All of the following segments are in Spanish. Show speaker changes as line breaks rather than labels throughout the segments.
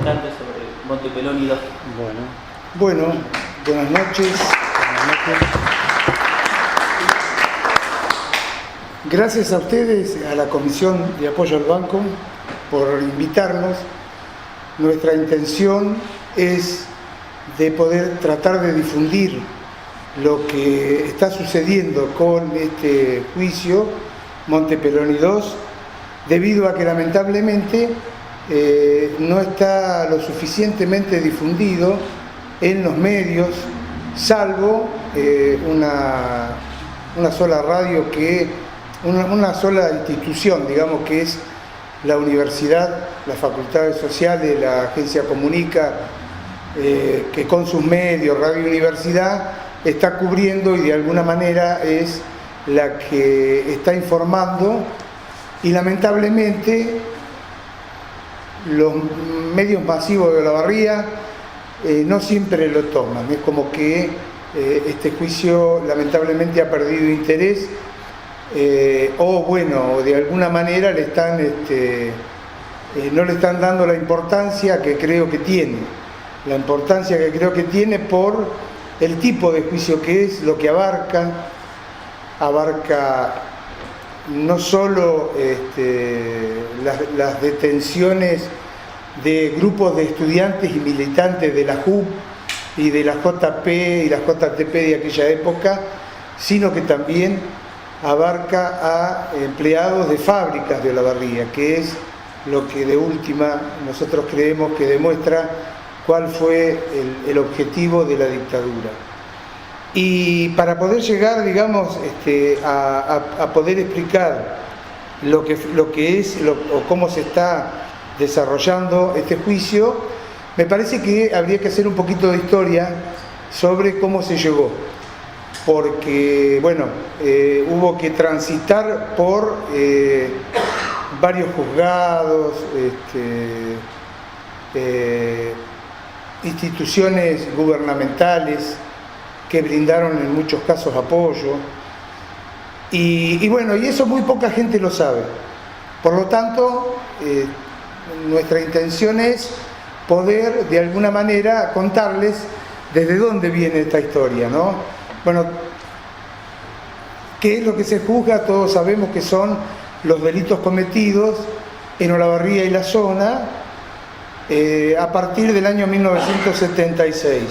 instante sobre Monte Pelón y 2.
Bueno, buenas noches. Gracias a ustedes, a la Comisión de Apoyo al Banco, por invitarnos. Nuestra intención es de poder tratar de difundir lo que está sucediendo con este juicio Monte Pelón y 2, debido a que lamentablemente no está lo suficientemente difundido en los medios, salvo una sola radio, una sola institución, digamos, que es la universidad, las facultades sociales, la agencia Comunica, que con sus medios, Radio Universidad, está cubriendo y de alguna manera es la que está informando, y lamentablemente los medios masivos de Olavarría no siempre lo toman. Es como que este juicio lamentablemente ha perdido interés, o de alguna manera no le están dando la importancia que creo que tiene. La importancia que creo que tiene por el tipo de juicio que es, lo que abarca no solo las detenciones de grupos de estudiantes y militantes de la JUP y de la JP y la JTP de aquella época, sino que también abarca a empleados de fábricas de Olavarría, que es lo que de última nosotros creemos que demuestra cuál fue el objetivo de la dictadura. Y para poder llegar, digamos, a poder explicar lo que es o cómo se está desarrollando este juicio, me parece que habría que hacer un poquito de historia sobre cómo se llegó. Porque, hubo que transitar por varios juzgados, instituciones gubernamentales que brindaron en muchos casos apoyo, y eso muy poca gente lo sabe. Por lo tanto, nuestra intención es poder de alguna manera contarles desde dónde viene esta historia, ¿no? ¿Qué es lo que se juzga? Todos sabemos que son los delitos cometidos en Olavarría y la zona a partir del año 1976.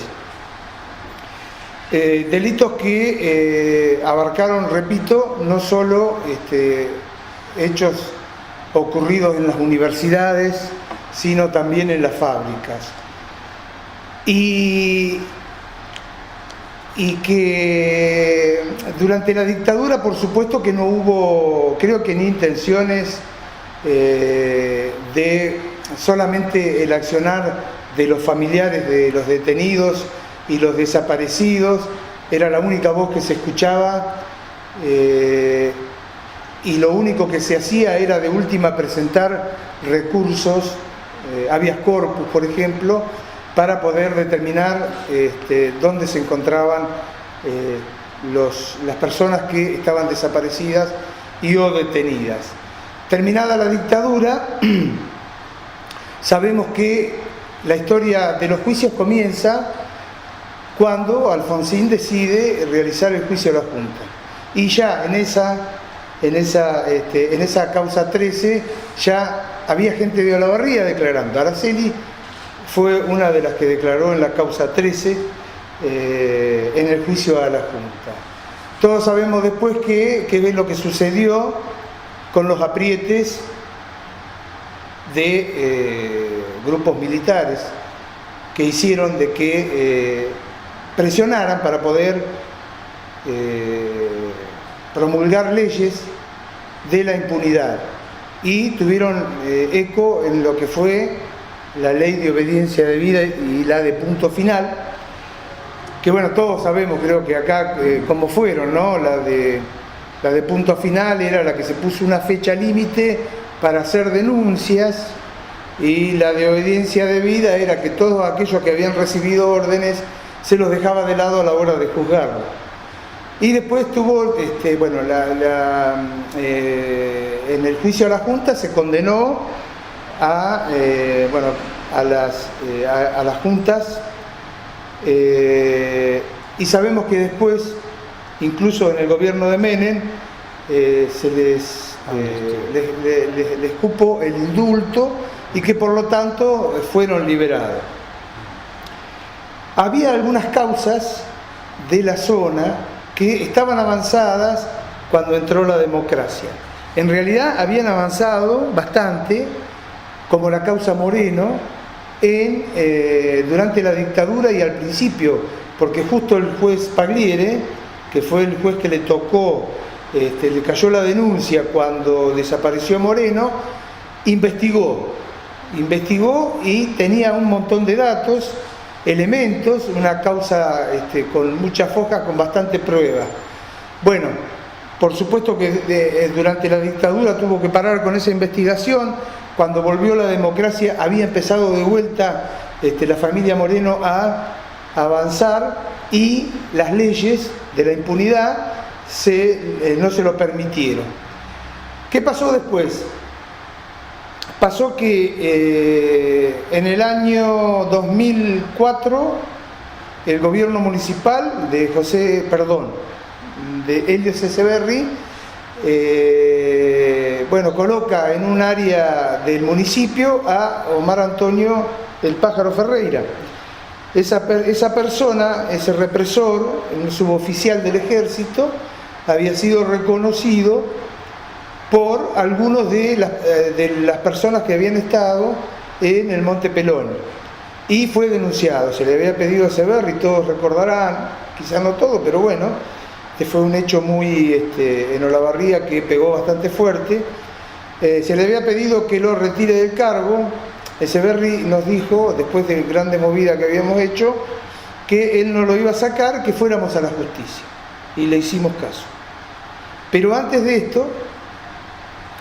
Delitos que abarcaron, repito, no solo hechos ocurridos en las universidades, sino también en las fábricas. Y que durante la dictadura, por supuesto que no hubo, creo que ni intenciones de solamente el accionar de los familiares de los detenidos y los desaparecidos. Era la única voz que se escuchaba, y lo único que se hacía era de última presentar recursos, habeas corpus, por ejemplo, para poder determinar dónde se encontraban las personas que estaban desaparecidas o detenidas. Terminada la dictadura, sabemos que la historia de los juicios comienza cuando Alfonsín decide realizar el juicio a la Junta. Y ya en esa causa 13 ya había gente de Olavarría declarando. Araceli fue una de las que declaró en la causa 13 en el juicio a la Junta. Todos sabemos después que es lo que sucedió con los aprietes de grupos militares que hicieron de que presionaran para poder promulgar leyes de la impunidad, y tuvieron eco en lo que fue la ley de obediencia debida y la de punto final, que todos sabemos, creo que acá cómo fueron, ¿no? La de punto final era la que se puso una fecha límite para hacer denuncias, y la de obediencia debida era que todos aquellos que habían recibido órdenes se los dejaba de lado a la hora de juzgarlo. Y después tuvo, en el juicio a la Junta se condenó a a las juntas, y sabemos que después, incluso en el gobierno de Menem, se les cupo el indulto y que por lo tanto fueron liberados. Había algunas causas de la zona que estaban avanzadas cuando entró la democracia. En realidad habían avanzado bastante, como la causa Moreno, durante la dictadura y al principio, porque justo el juez Pagliere, que fue el juez que le tocó, le cayó la denuncia cuando desapareció Moreno, investigó y tenía un montón de datos, elementos, una causa con muchas fojas, con bastante prueba. Bueno, por supuesto que durante la dictadura tuvo que parar con esa investigación. Cuando volvió la democracia había empezado de vuelta la familia Moreno a avanzar y las leyes de la impunidad no se lo permitieron. ¿Qué pasó después? Pasó que en el año 2004 el gobierno municipal de Elio Ceseberri, coloca en un área del municipio a Omar Antonio el Pájaro Ferreira. Esa persona, ese represor, un suboficial del ejército, había sido reconocido por algunos de las personas que habían estado en el Monte Pelón y fue denunciado. Se le había pedido a Ceseberri, todos recordarán, quizás no todos, pero bueno, fue un hecho muy en Olavarría que pegó bastante fuerte. Se le había pedido que lo retire del cargo. Ceseberri nos dijo, después de grande movida que habíamos hecho, que él no lo iba a sacar, que fuéramos a la justicia, y le hicimos caso. Pero antes de esto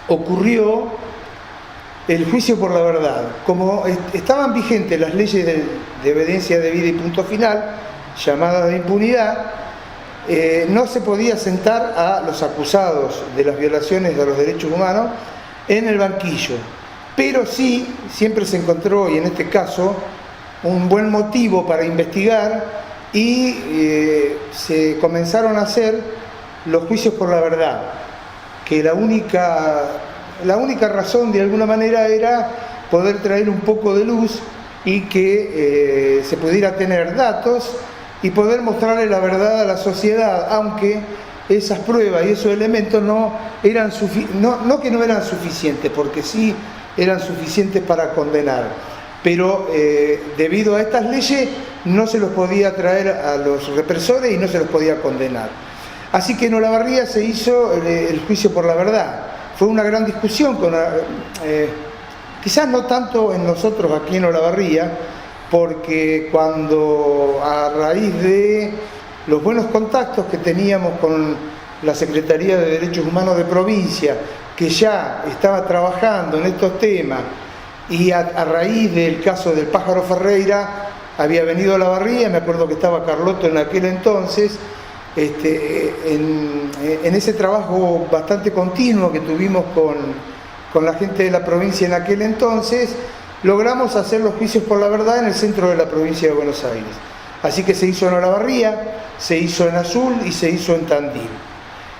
ocurrió el juicio por la verdad. Como estaban vigentes las leyes de obediencia debida y punto final, llamadas de impunidad, no se podía sentar a los acusados de las violaciones de los derechos humanos en el banquillo, pero sí siempre se encontró, y en este caso, un buen motivo para investigar y se comenzaron a hacer los juicios por la verdad, que la única razón de alguna manera era poder traer un poco de luz y que se pudiera tener datos y poder mostrarle la verdad a la sociedad, aunque esas pruebas y esos elementos no eran suficientes, porque sí eran suficientes para condenar, pero debido a estas leyes no se los podía traer a los represores y no se los podía condenar. Así que en Olavarría se hizo el juicio por la verdad. Fue una gran discusión, quizás no tanto en nosotros aquí en Olavarría, porque cuando a raíz de los buenos contactos que teníamos con la Secretaría de Derechos Humanos de provincia, que ya estaba trabajando en estos temas, y a raíz del caso del Pájaro Ferreira había venido a Olavarría, me acuerdo que estaba Carlotto en aquel entonces, en ese trabajo bastante continuo que tuvimos con la gente de la provincia en aquel entonces, logramos hacer los juicios por la verdad en el centro de la provincia de Buenos Aires. Así que se hizo en Olavarría, se hizo en Azul y se hizo en Tandil.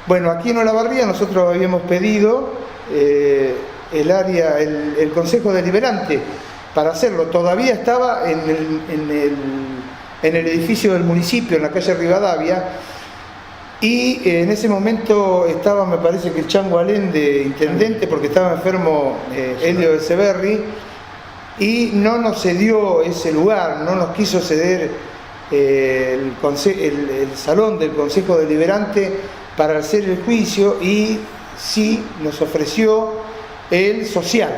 Bueno, aquí en Olavarría nosotros habíamos pedido el Consejo Deliberante para hacerlo. Todavía estaba en el edificio del municipio, en la calle Rivadavia, y en ese momento estaba, me parece que el Chango Alén de intendente, porque estaba enfermo Elio Ceseberri, y no nos cedió ese lugar, no nos quiso ceder el salón del Consejo Deliberante para hacer el juicio, y sí nos ofreció el social,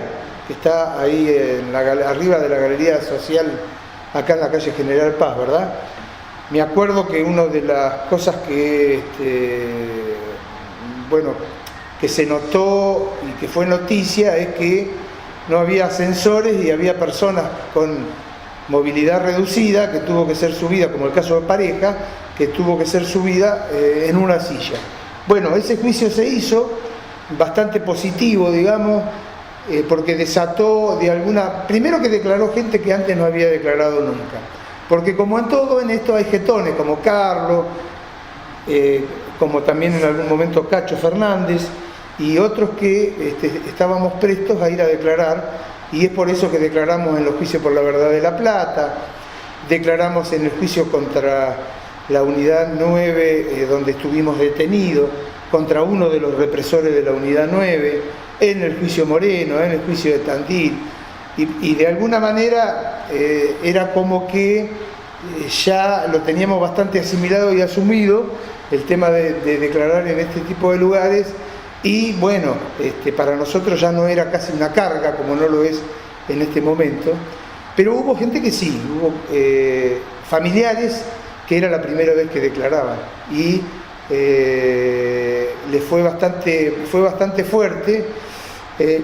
que está ahí arriba de la Galería Social, acá en la calle General Paz, ¿verdad? Me acuerdo que una de las cosas que se notó y que fue noticia es que no había ascensores y había personas con movilidad reducida que tuvo que ser subida, como el caso de pareja, que tuvo que ser subida en una silla. Bueno, ese juicio se hizo bastante positivo, digamos, porque desató de alguna... Primero que declaró gente que antes no había declarado nunca. Porque como en todo en esto hay jetones, como Carlos, como también en algún momento Cacho Fernández, y otros que estábamos prestos a ir a declarar, y es por eso que declaramos en los juicios por la verdad de La Plata, declaramos en el juicio contra la unidad 9, donde estuvimos detenidos, contra uno de los represores de la unidad 9, en el juicio Moreno, en el juicio de Tandil, y de alguna manera era como que ya lo teníamos bastante asimilado y asumido el tema de declarar en este tipo de lugares, y bueno, para nosotros ya no era casi una carga como no lo es en este momento, pero hubo gente que sí, hubo familiares que era la primera vez que declaraban, y les fue bastante fuerte,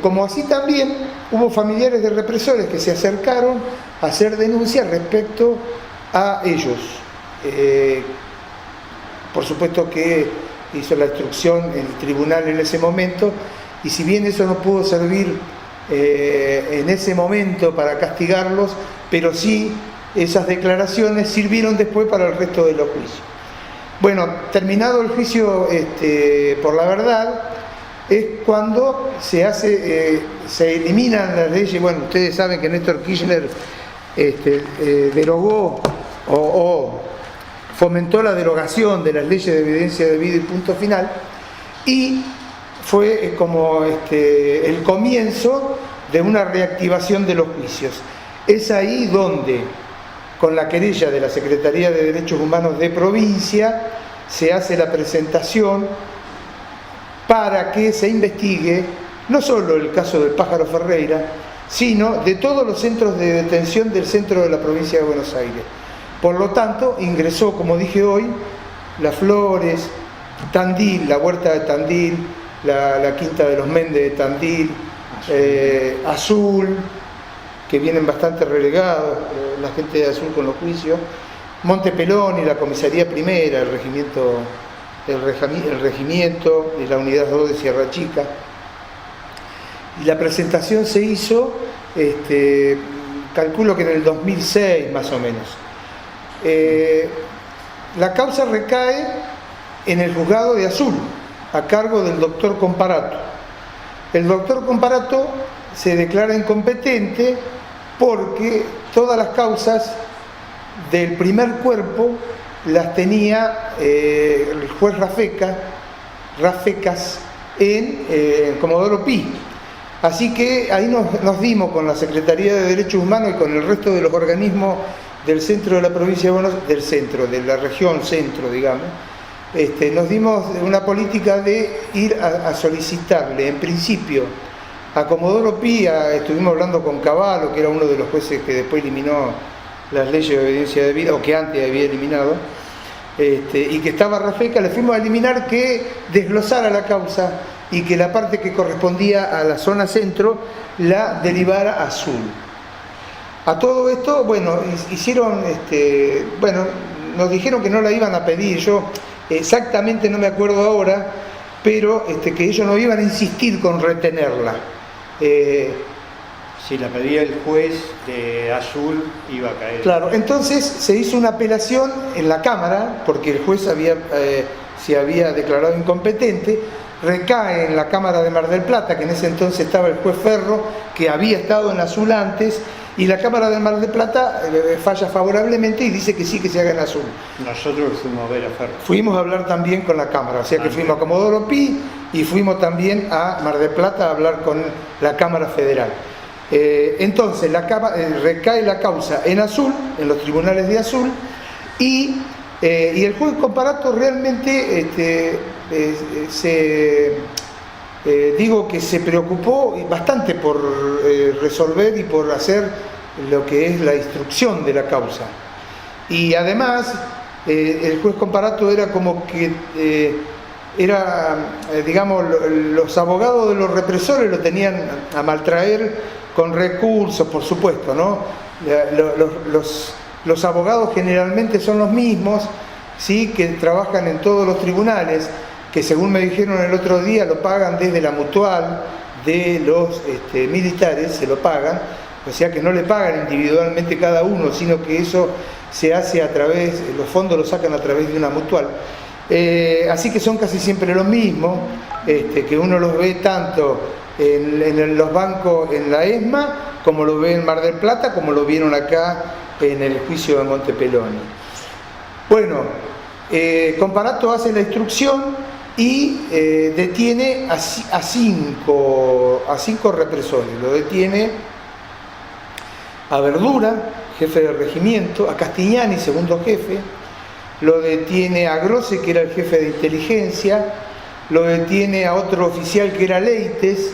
como así también hubo familiares de represores que se acercaron a hacer denuncias respecto a ellos. Por supuesto que hizo la instrucción el tribunal en ese momento, y si bien eso no pudo servir en ese momento para castigarlos, pero sí esas declaraciones sirvieron después para el resto de los juicios. Bueno, terminado el juicio por la verdad, es cuando se eliminan las leyes. Bueno, ustedes saben que Néstor Kirchner derogó o fomentó la derogación de las leyes de evidencia debida y punto final, y fue como el comienzo de una reactivación de los juicios. Es ahí donde, con la querella de la Secretaría de Derechos Humanos de provincia, se hace la presentación para que se investigue no solo el caso del Pájaro Ferreira, sino de todos los centros de detención del centro de la provincia de Buenos Aires. Por lo tanto, ingresó, como dije hoy, Las Flores, Tandil, la Huerta de Tandil, la Quinta de los Méndez de Tandil, Azul, que vienen bastante relegados, la gente de Azul con los juicios, Monte Pelón y la Comisaría Primera, el regimiento y la Unidad 2 de Sierra Chica. Y la presentación se hizo, calculo que en el 2006 más o menos. La causa recae en el juzgado de Azul, a cargo del doctor Comparato. El doctor Comparato se declara incompetente porque todas las causas del primer cuerpo las tenía el juez Rafecas en Comodoro Pi. Así que ahí nos dimos con la Secretaría de Derechos Humanos y con el resto de los organismos del centro de la provincia de Buenos Aires, del centro, de la región centro, digamos, nos dimos una política de ir a solicitarle, en principio, a Comodoro Pi, estuvimos hablando con Cavallo, que era uno de los jueces que después eliminó las leyes de obediencia debida, o que antes había eliminado, y que estaba Rafeca, le fuimos a eliminar que desglosara la causa y que la parte que correspondía a la zona centro la derivara a Azul. A todo esto, bueno, nos dijeron que no la iban a pedir, yo exactamente no me acuerdo ahora, pero que ellos no iban a insistir con retenerla.
Si la pedía el juez de Azul, iba a caer.
Claro, entonces se hizo una apelación en la Cámara, porque el juez se había declarado incompetente, recae en la Cámara de Mar del Plata, que en ese entonces estaba el juez Ferro, que había estado en Azul antes, y la Cámara de Mar del Plata falla favorablemente y dice que sí, que se haga en Azul.
Nosotros fuimos a ver a Ferro.
Fuimos a hablar también con la Cámara, o sea que fuimos a Comodoro Pi y fuimos también a Mar del Plata a hablar con la Cámara Federal. Entonces recae la causa en Azul, en los tribunales de Azul, y el juez Comparato realmente digo que se preocupó bastante por resolver y por hacer lo que es la instrucción de la causa. Y además, el juez Comparato era como que digamos, los abogados de los represores lo tenían a maltraer con recursos, por supuesto, ¿no? Los abogados generalmente son los mismos, ¿sí?, que trabajan en todos los tribunales, que según me dijeron el otro día lo pagan desde la Mutual de los militares se lo pagan, o sea que no le pagan individualmente cada uno, sino que eso se hace a través, los fondos los sacan a través de una mutual. Así que son casi siempre los mismos, que uno los ve tanto en los bancos en la ESMA, como lo ve en Mar del Plata, como lo vieron acá en el juicio de Monte Peloni. Bueno, Comparato hace la instrucción y detiene a cinco represores. Lo detiene a Verdura, jefe de regimiento, a Castigliani, segundo jefe, lo detiene a Grosse, que era el jefe de inteligencia, lo detiene a otro oficial que era Leites,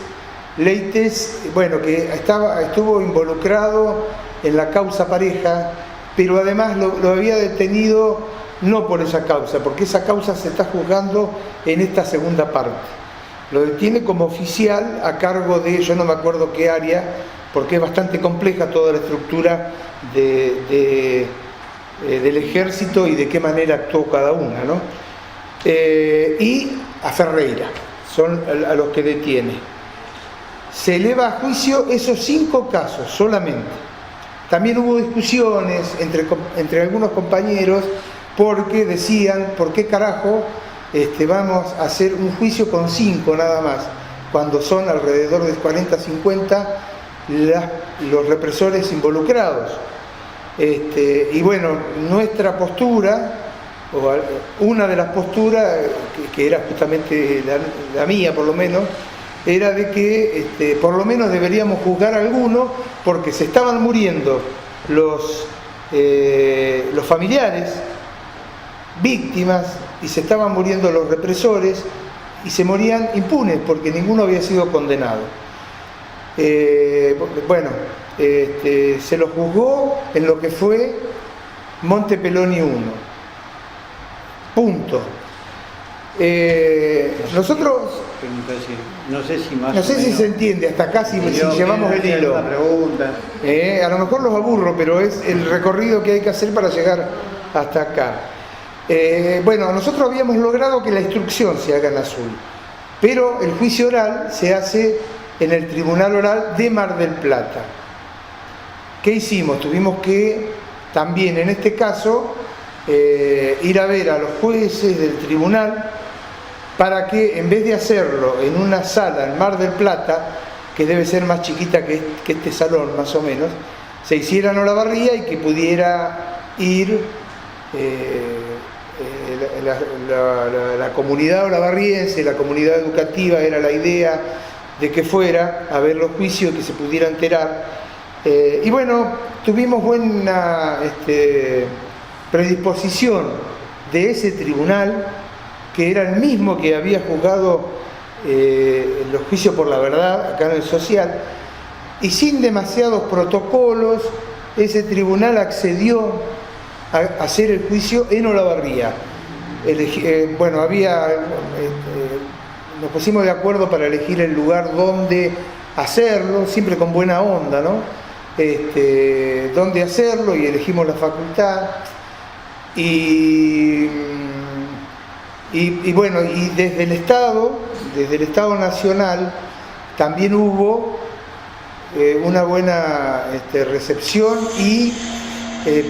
bueno, que estuvo involucrado en la causa Pareja, pero además lo había detenido no por esa causa, porque esa causa se está juzgando en esta segunda parte. Lo detiene como oficial a cargo de, yo no me acuerdo qué área, porque es bastante compleja toda la estructura del ejército y de qué manera actuó cada una, ¿no? Y a Ferreira, son a los que detiene. Se eleva a juicio esos 5 casos solamente. También hubo discusiones entre algunos compañeros porque decían, ¿por qué carajo vamos a hacer un juicio con 5 nada más? Cuando son alrededor de 40, 50 los represores involucrados. Y bueno, nuestra postura, o una de las posturas, que era justamente la mía por lo menos, era de que por lo menos deberíamos juzgar a alguno porque se estaban muriendo los familiares, víctimas, y se estaban muriendo los represores y se morían impunes porque ninguno había sido condenado. Bueno, se lo juzgó en lo que fue Monte Peloni 1. Punto. Nosotros
no sé
si se entiende hasta acá si llevamos el hilo. A lo mejor los aburro, pero es el recorrido que hay que hacer para llegar hasta acá. Bueno, nosotros habíamos logrado que la instrucción se haga en azul, pero el juicio oral se hace en el Tribunal Oral de Mar del Plata. ¿Qué hicimos? Tuvimos que también en este caso ir a ver a los jueces del tribunal para que en vez de hacerlo en una sala en Mar del Plata, que debe ser más chiquita que este salón más o menos, se hiciera en Olavarría y que pudiera ir la comunidad olavarriense, la comunidad educativa, era la idea de que fuera a ver los juicios y que se pudiera enterar. Y bueno, tuvimos buena predisposición de ese tribunal, que era el mismo que había juzgado los juicios por la verdad acá en el social, y sin demasiados protocolos ese tribunal accedió a hacer el juicio en Olavarría. Bueno, nos pusimos de acuerdo para elegir el lugar donde hacerlo, siempre con buena onda, ¿no? Dónde hacerlo, y elegimos la facultad. Y bueno, y desde el Estado Nacional también hubo una buena recepción y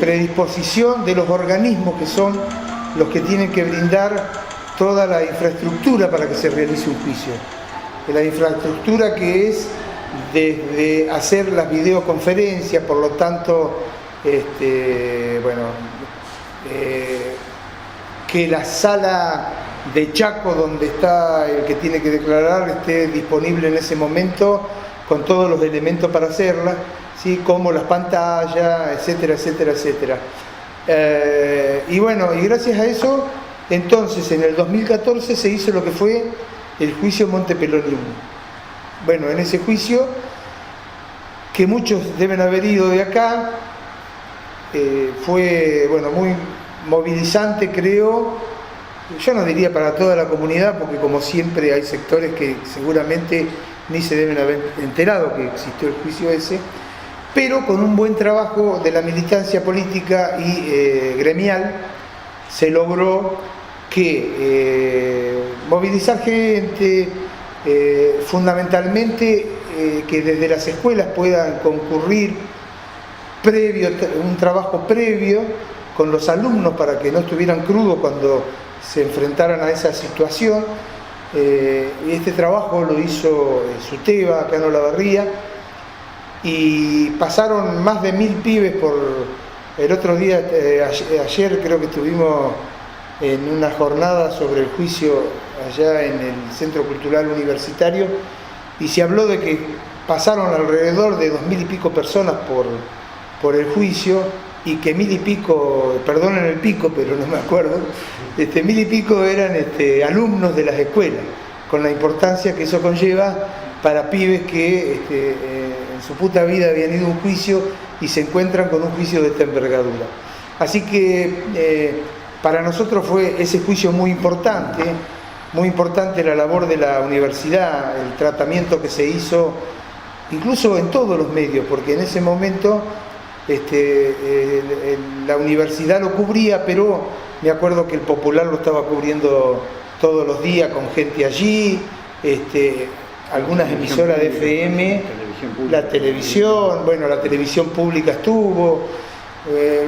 predisposición de los organismos que son los que tienen que brindar toda la infraestructura para que se realice un juicio. La infraestructura que es desde hacer las videoconferencias, por lo tanto, que la sala de Chaco donde está el que tiene que declarar esté disponible en ese momento con todos los elementos para hacerla, ¿sí? Como las pantallas, etcétera, etcétera, etcétera. Y bueno, y gracias a eso, entonces en el 2014 se hizo lo que fue el juicio Monte Peloni 1. Bueno, en ese juicio, que muchos deben haber ido de acá, fue muy movilizante, creo. Yo no diría para toda la comunidad, porque como siempre hay sectores que seguramente ni se deben haber enterado que existió el juicio ese, pero con un buen trabajo de la militancia política y gremial se logró que movilizar gente, fundamentalmente que desde las escuelas puedan concurrir un trabajo previo con los alumnos para que no estuvieran crudos cuando se enfrentaran a esa situación. Este trabajo lo hizo SUTEBA, acá en Olavarría, y pasaron más de 1000 pibes por el otro día, ayer creo que estuvimos en una jornada sobre el juicio allá en el Centro Cultural Universitario, y se habló de que pasaron alrededor de 2000 y pico personas por el juicio, y que 1000 y pico, perdonen el pico, pero no me acuerdo, 1000 y pico eran alumnos de las escuelas, con la importancia que eso conlleva para pibes que en su puta vida habían ido a un juicio y se encuentran con un juicio de esta envergadura. Así que para nosotros fue ese juicio muy importante la labor de la universidad, el tratamiento que se hizo, incluso en todos los medios, porque en ese momento la universidad lo cubría, pero me acuerdo que el Popular lo estaba cubriendo todos los días con gente allí, algunas emisoras de FM, la televisión, bueno, la televisión pública estuvo.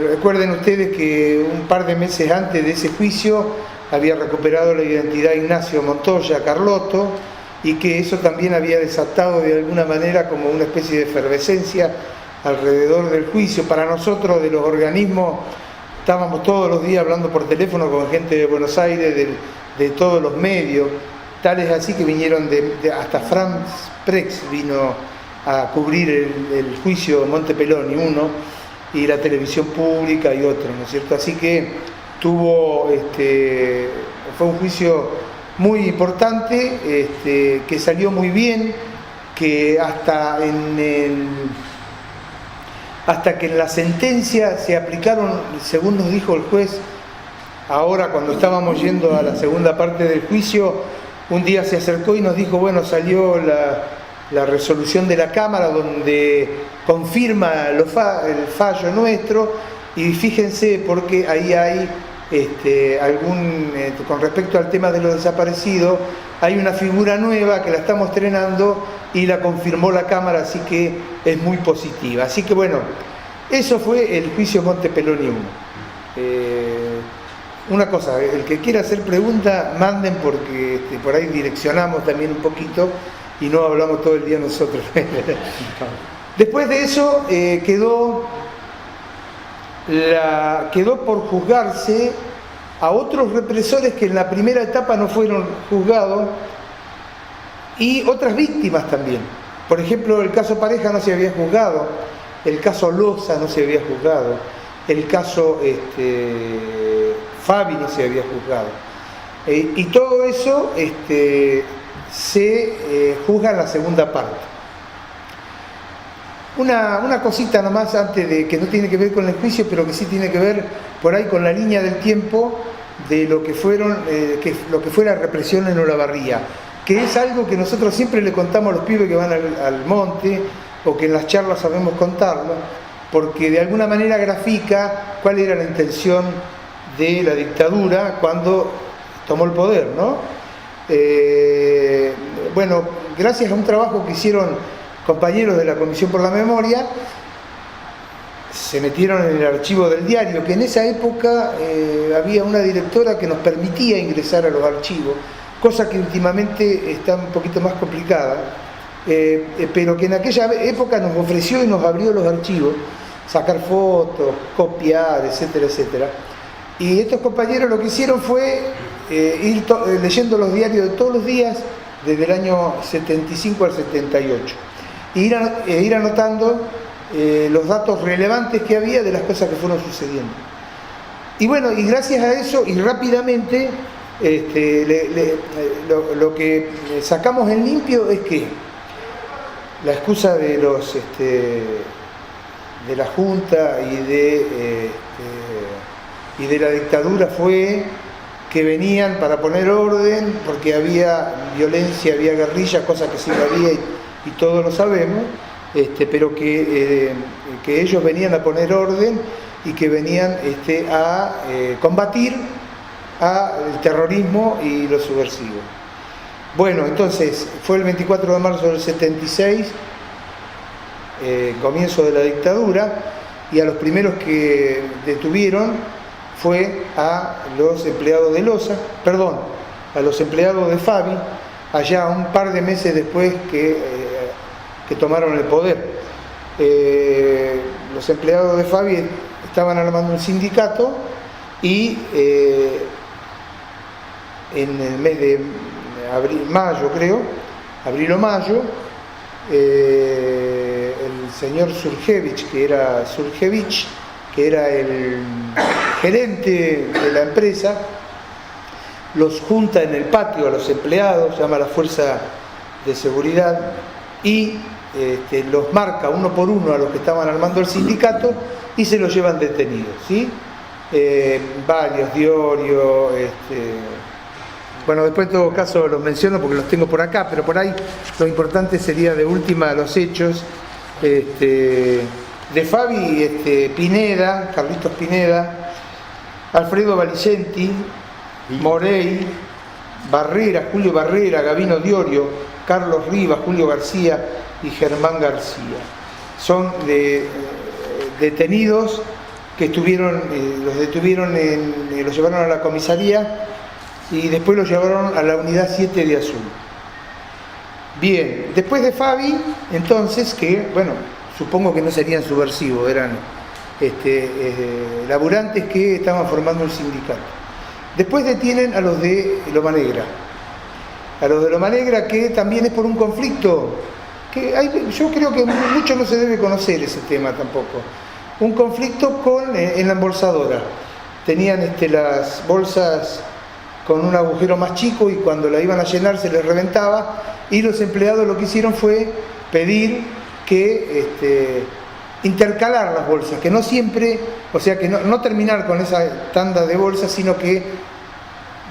Recuerden ustedes que un par de meses antes de ese juicio había recuperado la identidad Ignacio Montoya Carlotto, y que eso también había desatado de alguna manera como una especie de efervescencia alrededor del juicio. Para nosotros de los organismos estábamos todos los días hablando por teléfono con gente de Buenos Aires, de todos los medios, tales así que vinieron hasta Franz Prex vino a cubrir el juicio Monte Peloni 1, y la televisión pública y otros, ¿no es cierto? Así que fue un juicio muy importante, que salió muy bien, que hasta que en la sentencia se aplicaron, según nos dijo el juez, ahora cuando estábamos yendo a la segunda parte del juicio, un día se acercó y nos dijo, bueno, salió la resolución de la Cámara donde confirma el fallo nuestro, y fíjense porque ahí hay con respecto al tema de los desaparecidos, hay una figura nueva que la estamos estrenando y la confirmó la Cámara, así que es muy positiva. Así que bueno, eso fue el juicio Monte Peloni 1. Una cosa, el que quiera hacer pregunta, manden, porque por ahí direccionamos también un poquito y no hablamos todo el día nosotros. Después de eso quedó por juzgarse a otros represores que en la primera etapa no fueron juzgados, y otras víctimas también. Por ejemplo, el caso Pareja no se había juzgado, el caso Loza no se había juzgado, el caso Fabi no se había juzgado. Y todo eso se juzga en la segunda parte. Una cosita nomás antes de que no tiene que ver con el juicio, pero que sí tiene que ver por ahí con la línea del tiempo de lo que fue la represión en Olavarría, que es algo que nosotros siempre le contamos a los pibes que van al monte, o que en las charlas sabemos contarlo, porque de alguna manera grafica cuál era la intención de la dictadura cuando tomó el poder, ¿no? Bueno, gracias a un trabajo que hicieron compañeros de la Comisión por la Memoria, se metieron en el archivo del diario, que en esa época había una directora que nos permitía ingresar a los archivos, cosa que últimamente está un poquito más complicada, pero que en aquella época nos ofreció y nos abrió los archivos, sacar fotos, copiar, etcétera, etcétera. Y estos compañeros lo que hicieron fue ir leyendo los diarios de todos los días desde el año 75 al 78, e ir anotando los datos relevantes que había de las cosas que fueron sucediendo. Y bueno, y gracias a eso, y rápidamente, lo que sacamos en limpio es que la excusa de la Junta y de la dictadura fue que venían para poner orden, porque había violencia, había guerrilla, cosa que sí había y todos lo sabemos, pero que ellos venían a poner orden y que venían a combatir el terrorismo y los subversivos. Bueno, entonces, fue el 24 de marzo del 76, comienzo de la dictadura, y a los primeros que detuvieron fue a los empleados de Loza, perdón, a los empleados de Favi, allá un par de meses después que tomaron el poder. Los empleados de Favi estaban armando un sindicato y en el mes de mayo, creo, abril o mayo, el señor Surjevich, que era el gerente de la empresa, los junta en el patio a los empleados, llama a la fuerza de seguridad y los marca uno por uno a los que estaban armando el sindicato y se los llevan detenidos, ¿sí? Varios, Diorio, bueno, después en todo caso los menciono porque los tengo por acá, pero por ahí lo importante sería de última los hechos de Favi, Pineda, Carlitos Pineda, Alfredo Valicenti, Morey, Barrera, Julio Barrera, Gabino Diorio, Carlos Rivas, Julio García y Germán García. Son detenidos que los detuvieron, los llevaron a la comisaría y después los llevaron a la unidad 7 de Azul. Bien, después de Favi, entonces, que, bueno, supongo que no serían subversivos, eran laburantes que estaban formando un sindicato. Después detienen a los de Loma Negra. A los de Loma Negra, que también es por un conflicto, que yo creo que mucho no se debe conocer ese tema tampoco. Un conflicto en la embolsadora. Tenían las bolsas con un agujero más chico y cuando la iban a llenar se les reventaba y los empleados lo que hicieron fue pedir que intercalar las bolsas, que no siempre, o sea que no terminar con esa tanda de bolsas, sino que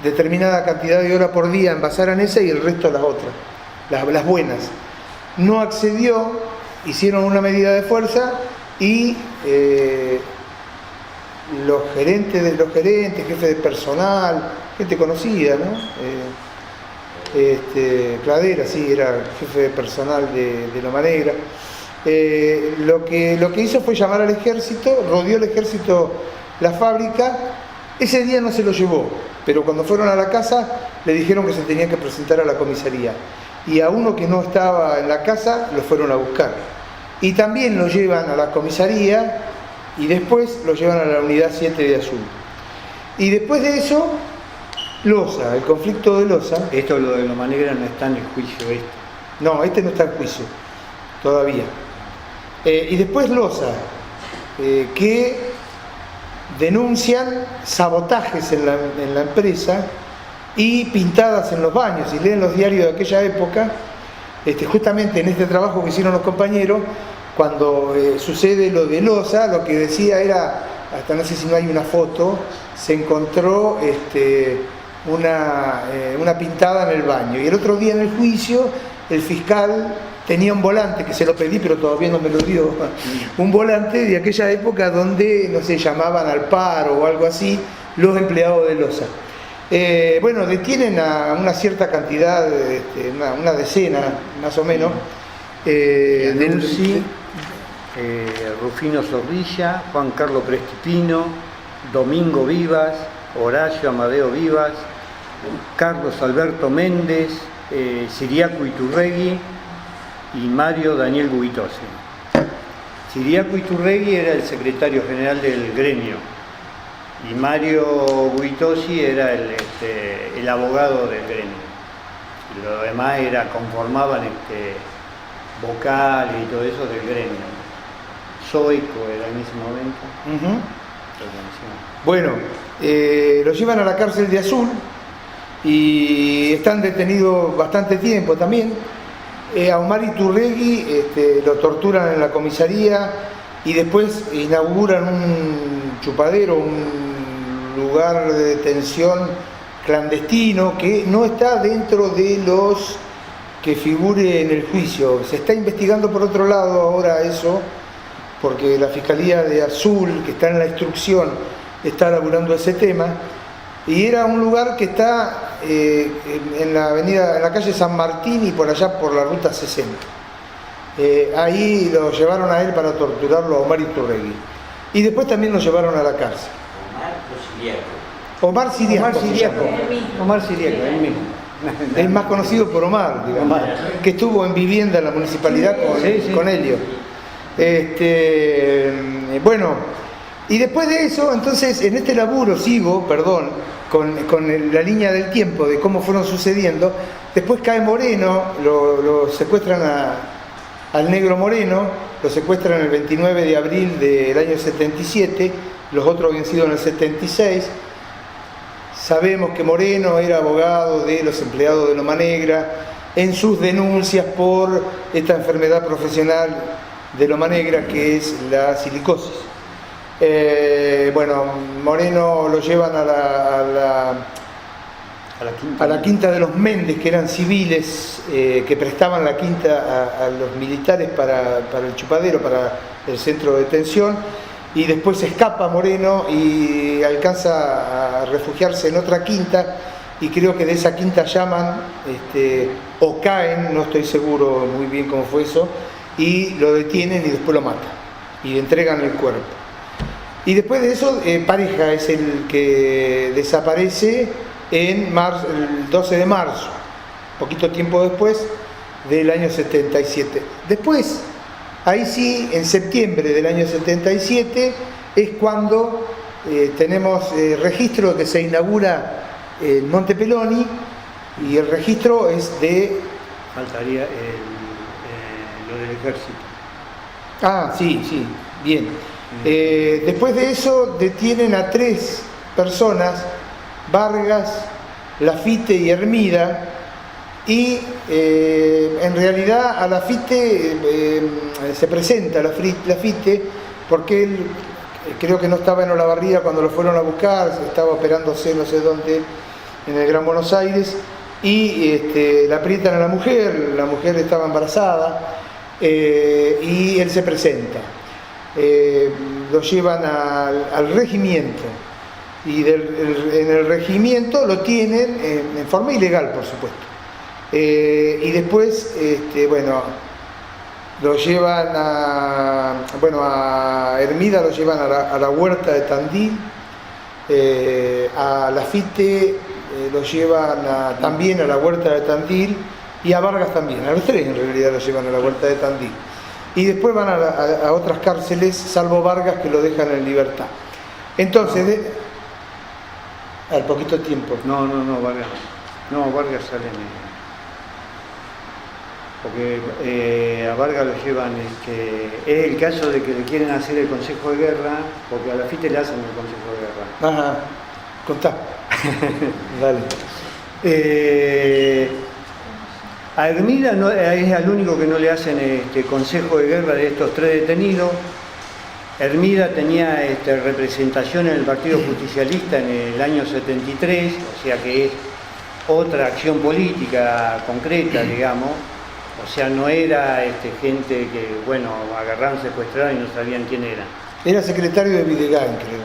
determinada cantidad de horas por día envasaran esa y el resto las otras, las buenas. No accedió, hicieron una medida de fuerza y los gerentes, jefes de personal, gente conocida, ¿no? Cladera, sí, era jefe de personal de Loma Negra. Lo que hizo fue llamar al ejército, rodeó el ejército la fábrica. Ese día no se lo llevó, pero cuando fueron a la casa le dijeron que se tenía que presentar a la comisaría. Y a uno que no estaba en la casa lo fueron a buscar. Y también lo llevan a la comisaría y después lo llevan a la unidad 7 de Azul. Y después de eso, Loza, el conflicto de Loza.
Esto, lo de Loma Negra, no está en el juicio este.
No, no está en juicio, todavía. Y después Loza, que denuncian sabotajes en la empresa y pintadas en los baños. Si leen los diarios de aquella época, justamente en este trabajo que hicieron los compañeros, cuando sucede lo de Loza, lo que decía era, hasta no sé si no hay una foto, se encontró una pintada en el baño. Y el otro día en el juicio, el fiscal tenía un volante, que se lo pedí pero todavía no me lo dio, un volante de aquella época donde, no sé, llamaban al paro o algo así, los empleados de Loza. Bueno, detienen a una cierta cantidad, una decena más o menos,
Rufino Zorrilla, Juan Carlos Prestipino, Domingo Vivas, Horacio Amadeo Vivas, Carlos Alberto Méndez, Ciriaco Iturregui y Mario Daniel Guitosi. Ciriaco Iturregui era el secretario general del gremio y Mario Guitosi era el abogado del gremio. Y lo demás conformaban vocales y todo eso del gremio. Zoico era en ese momento.
Bueno, lo llevan a la cárcel de Azul y están detenidos bastante tiempo también. A Omar Iturregui lo torturan en la comisaría y después inauguran un chupadero, un lugar de detención clandestino que no está dentro de los que figure en el juicio. Se está investigando por otro lado ahora eso, porque la Fiscalía de Azul, que está en la instrucción, está elaborando ese tema, y era un lugar que está en la calle San Martín y por allá por la ruta 60. Ahí lo llevaron a él para torturarlo a Omar Iturregui. Y después también lo llevaron a la cárcel. Omar Siriaco.
Omar Siriaco, él mismo.
Es más conocido por Omar, digamos, que estuvo en vivienda en la municipalidad con Helio. Bueno, y después de eso, entonces, en este laburo sigo, con la línea del tiempo de cómo fueron sucediendo. Después cae Moreno, lo secuestran al negro Moreno, lo secuestran el 29 de abril del año 77, los otros habían sido en el 76. Sabemos que Moreno era abogado de los empleados de Loma Negra en sus denuncias por esta enfermedad profesional de Loma Negra que es la silicosis. Bueno, Moreno lo llevan a la quinta de los Méndez, que eran civiles que prestaban la quinta a los militares para el chupadero, para el centro de detención. Y después se escapa Moreno y alcanza a refugiarse en otra quinta, y creo que de esa quinta llaman o caen, no estoy seguro muy bien cómo fue eso, y lo detienen y después lo matan y entregan el cuerpo. Y después de eso Pareja es el que desaparece el 12 de marzo, poquito tiempo después del año 77. Después, ahí sí, en septiembre del año 77, es cuando tenemos registro de que se inaugura el Monte Peloni, y el registro es de...
Faltaría lo del ejército.
Ah, sí, bien. Después de eso detienen a 3 personas, Vargas, Lafite y Hermida, y en realidad a Lafite se presenta Lafite porque él creo que no estaba en Olavarría cuando lo fueron a buscar, estaba operándose no sé dónde en el Gran Buenos Aires, y la aprietan a la mujer estaba embarazada, y él se presenta. Lo llevan al regimiento, y en el regimiento lo tienen en forma ilegal, por supuesto. Y después, lo llevan a Hermida lo llevan a la huerta de Tandil, a Lafite lo llevan también a la huerta de Tandil, y a Vargas también, a los 3 en realidad lo llevan a la huerta de Tandil. Y después van a otras cárceles, salvo Vargas, que lo dejan en libertad. Entonces, al poquito tiempo.
No, Vargas. No, Vargas sale porque a Vargas lo llevan, es el caso de que le quieren hacer el Consejo de Guerra, porque a Lafite le hacen el Consejo de Guerra.
Ajá, contá. Dale.
A Hermida es al único que no le hacen Consejo de Guerra de estos 3 detenidos. Hermida tenía representación en el Partido Justicialista en el año 73, o sea que es otra acción política concreta, digamos. O sea, no era gente que, agarraron, secuestraron y no sabían quién era.
Era secretario de Videgain, creo.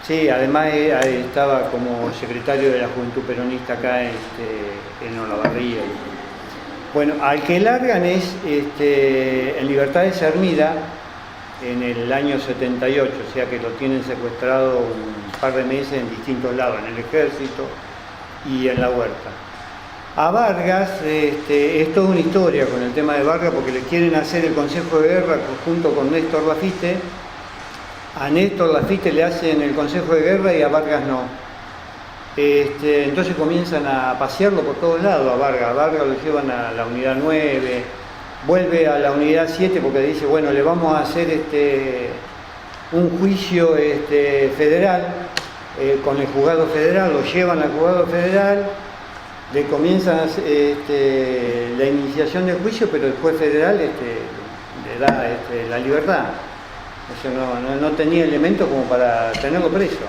Sí, además estaba como secretario de la Juventud Peronista acá en Olavarría. Bueno, al que largan es en libertad es Hermida en el año 78, o sea que lo tienen secuestrado un par de meses en distintos lados, en el ejército y en la huerta. A Vargas, es toda una historia con el tema de Vargas, porque le quieren hacer el Consejo de Guerra junto con Néstor Lafite. A Néstor Lafite le hacen el Consejo de Guerra y a Vargas no. Entonces comienzan a pasearlo por todos lados a Vargas. A Vargas lo llevan a la unidad 9, vuelve a la unidad 7 porque dice, le vamos a hacer un juicio federal con el juzgado federal. Lo llevan al juzgado federal, le comienzan la iniciación del juicio, pero el juez federal le da la libertad. O sea, no tenía elementos como para tenerlo preso.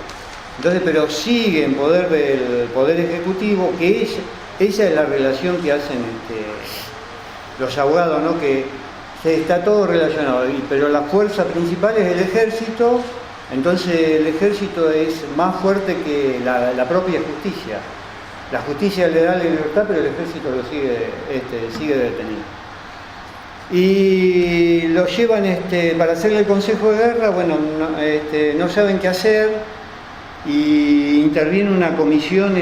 Entonces, pero sigue en poder del Poder Ejecutivo, que esa es la relación que hacen los abogados, ¿no? Que está todo relacionado, pero la fuerza principal es el ejército. Entonces el ejército es más fuerte que la propia justicia. La justicia le da la libertad, pero el ejército lo sigue detenido. Y lo llevan para hacerle el consejo de guerra, bueno, no saben qué hacer, y interviene una comisión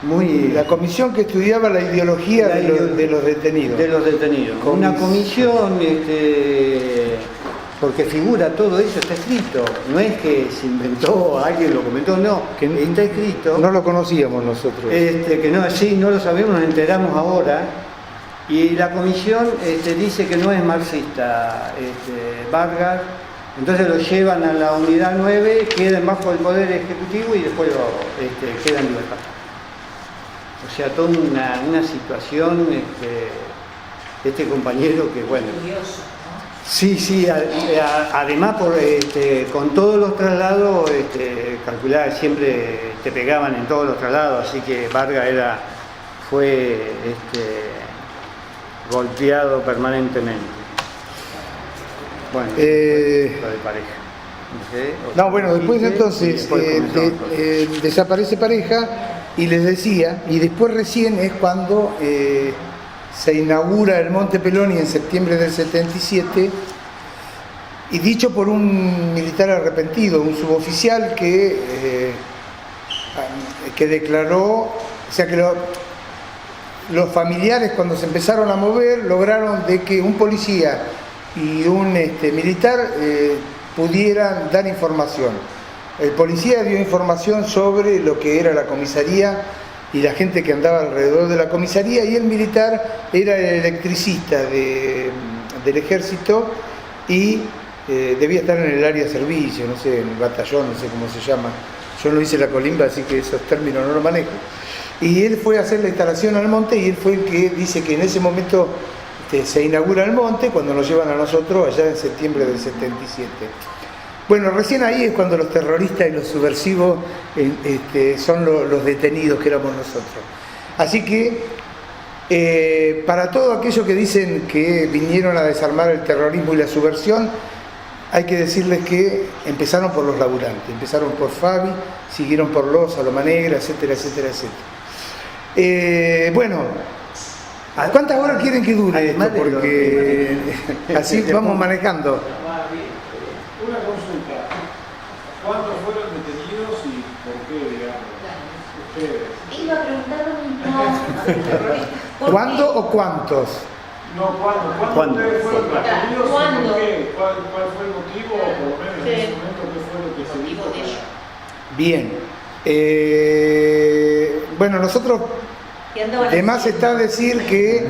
muy...
La comisión que estudiaba la ideología de los detenidos.
De los detenidos. Una comisión, porque figura todo eso, está escrito. No es que se inventó, alguien lo comentó, no, que está escrito.
No lo conocíamos nosotros.
Que no, sí, no lo sabemos, nos enteramos ahora. Y la comisión dice que no es marxista, Vargas. Entonces lo llevan a la unidad 9, quedan bajo el poder ejecutivo y después quedan en libertad. O sea, toda una situación, este compañero que, bueno...
Curioso, ¿no?
Sí, además con todos los traslados, calculaba, siempre te pegaban en todos los traslados, así que Vargas fue golpeado permanentemente. Bueno, lo de pareja.
No, bueno, después entonces desaparece Pareja y les decía, y después recién es cuando se inaugura el Monte Peloni en septiembre del 77, y dicho por un militar arrepentido, un suboficial que declaró, o sea que los familiares cuando se empezaron a mover lograron de que un policía y un militar pudieran dar información. El policía dio información sobre lo que era la comisaría y la gente que andaba alrededor de la comisaría, y el militar era el electricista del ejército y debía estar en el área de servicio, no sé, en el batallón, no sé cómo se llama. Yo no hice la colimba, así que esos términos no los manejo. Y él fue a hacer la instalación al monte, y él fue el que dice que en ese momento se inaugura el monte, cuando nos llevan a nosotros allá en septiembre del 77. Bueno, recién ahí es cuando los terroristas y los subversivos son los detenidos que éramos nosotros. Así que para todos aquellos que dicen que vinieron a desarmar el terrorismo y la subversión, hay que decirles que empezaron por los laburantes, empezaron por Fabi, siguieron por los Saloma Negra, etcétera, etcétera, etcétera. Bueno, ¿cuántas horas quieren que dure esto? Porque así vamos manejando.
Una consulta. ¿Cuántos fueron detenidos y por qué, digamos? Ustedes.
Iba a preguntar
¿Cuándo o cuántos?
No, ¿cuándo ustedes fueron detenidos y
¿Cuándo?
por qué? ¿Cuál fue el motivo, o por lo menos en ese momento, qué fue lo que se dijo?
Bien. Bueno, nosotros, además está decir que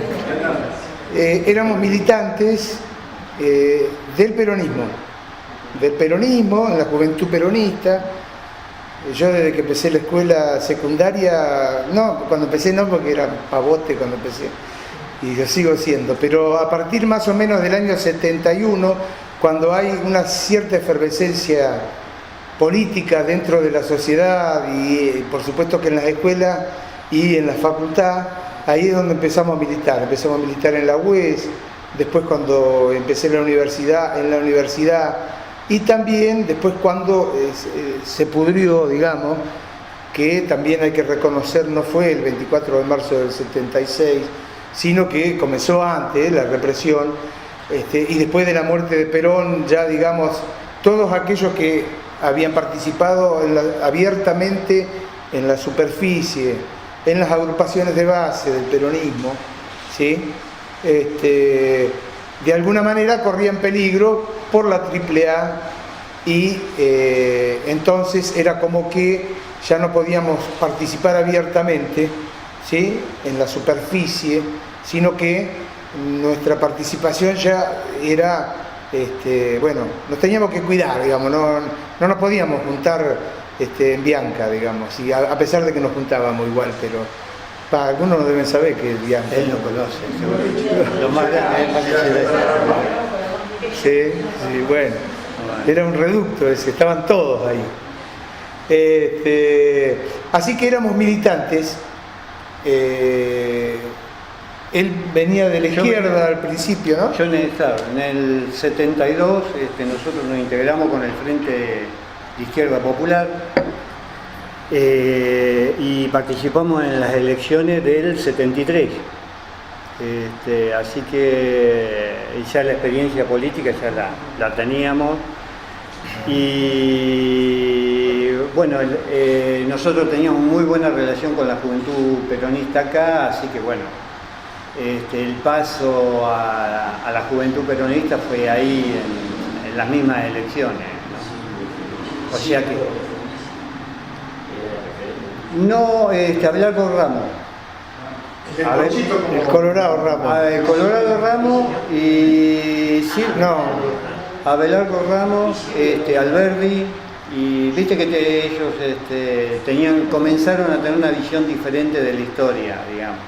éramos militantes del peronismo, en la juventud peronista. Yo desde que empecé la escuela secundaria, no, cuando empecé no, porque era pavote cuando empecé, y lo sigo siendo, pero a partir más o menos del año 71, cuando hay una cierta efervescencia política dentro de la sociedad y por supuesto que en las escuelas y en la facultad, ahí es donde empezamos a militar en la UES, después cuando empecé en la universidad, y también después cuando se pudrió, digamos, que también hay que reconocer, no fue el 24 de marzo del 76, sino que comenzó antes la represión, y después de la muerte de Perón, ya digamos, todos aquellos que habían participado abiertamente en la superficie, en las agrupaciones de base del peronismo, ¿sí? De alguna manera corrían peligro por la AAA, y entonces era como que ya no podíamos participar abiertamente, ¿sí?, en la superficie, sino que nuestra participación ya era, bueno, nos teníamos que cuidar, digamos, no nos podíamos juntar en Bianca, digamos, y a pesar de que nos juntábamos igual, pero algunos no deben saber que es Bianca.
Él lo conoce, seguro. Lo más grande
sí, bueno, era un reducto ese, estaban todos ahí. Así que éramos militantes. Él venía de la izquierda al principio, ¿no?
Yo en el 72 nosotros nos integramos con el Frente de Izquierda Popular, y participamos en las elecciones del 73. Así que ya la experiencia política ya la teníamos. Y bueno, nosotros teníamos muy buena relación con la juventud peronista acá, así que bueno, el paso a la juventud peronista fue ahí en las mismas elecciones, ¿no? O sea que no, Abelardo Ramos.
El Colorado Ramos.
El Colorado Ramos y sí,
No,
Abelardo Ramos, Alberdi, y viste que ellos comenzaron a tener una visión diferente de la historia, digamos.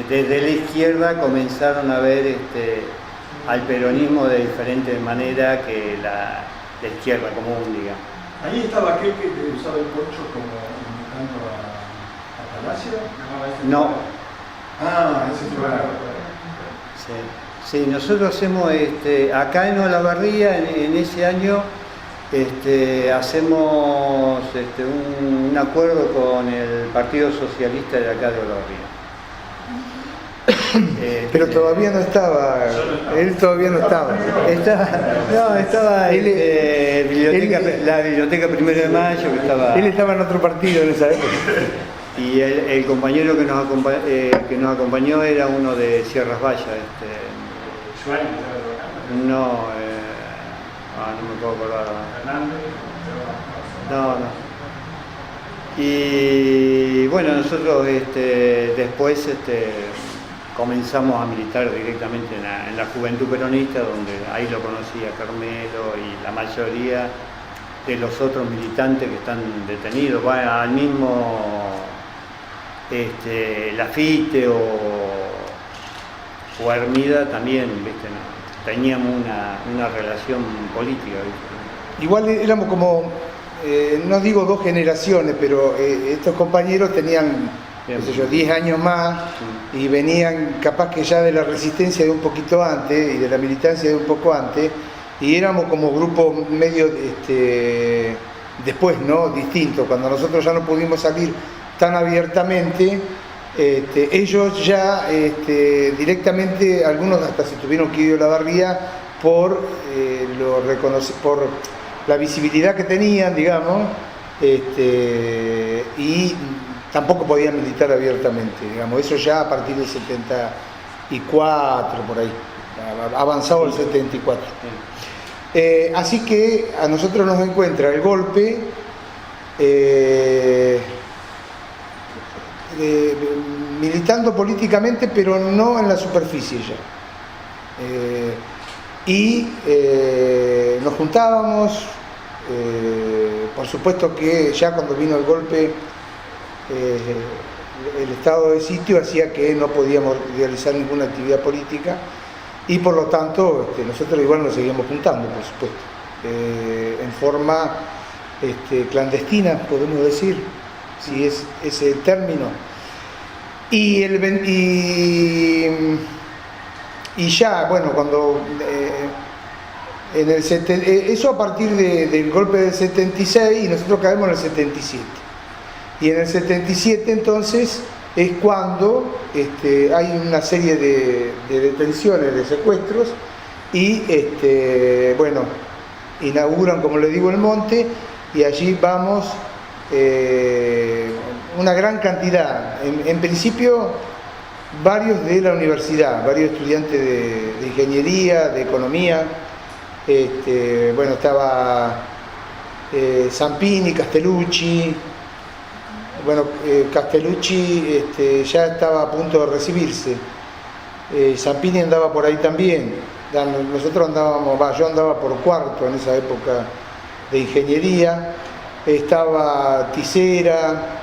Desde la izquierda comenzaron a ver al peronismo de diferente manera que la izquierda común, digamos.
Ahí estaba aquel que usaba el poncho como invitando a Palacio.
No.
Ah, ese es claro.
Sí, nosotros hacemos, acá en Olavarría, en ese año, hacemos un acuerdo con el Partido Socialista de acá de Olavarría.
pero todavía no estaba, él todavía no estaba.
Estaba la biblioteca 1 de Mayo, que estaba...
Él estaba en otro partido en esa época.
Y el compañero que nos acompañó era uno de Sierras Vallas. No, no me puedo acordar. No. Y bueno, nosotros después comenzamos a militar directamente en la Juventud Peronista, donde ahí lo conocía Carmelo y la mayoría de los otros militantes que están detenidos. Al mismo Lafite o Hermida también, ¿viste? ¿No? Teníamos una relación política, ¿viste?
Igual éramos como, no digo dos generaciones, pero estos compañeros tenían, qué sé yo, 10 años más y venían capaz que ya de la resistencia de un poquito antes y de la militancia de un poco antes, y éramos como grupo medio después, ¿no? Distinto. Cuando nosotros ya no pudimos salir tan abiertamente, ellos ya directamente, algunos hasta se tuvieron que ir a Olavarría por la visibilidad que tenían, digamos, y tampoco podían militar abiertamente, digamos. Eso ya a partir del 74, por ahí, avanzado el 74. Así que a nosotros nos encuentra el golpe, militando políticamente, pero no en la superficie ya. Nos juntábamos, por supuesto que ya cuando vino el golpe, el estado de sitio hacía que no podíamos realizar ninguna actividad política, y por lo tanto nosotros igual nos seguíamos juntando, por supuesto, en forma clandestina, podemos decir, si es ese el término. Y ya, bueno, cuando eso a partir del golpe del 76, y nosotros caemos en el 77. Y en el 77 entonces es cuando hay una serie de detenciones, de secuestros, y bueno, inauguran, como le digo, el monte, y allí vamos una gran cantidad, en principio varios de la universidad, varios estudiantes de ingeniería, de economía, bueno, estaba Zampini, Castellucci. Bueno, Castellucci ya estaba a punto de recibirse, Zampini andaba por ahí también, nosotros andábamos, yo andaba por cuarto en esa época de ingeniería, estaba Tisera,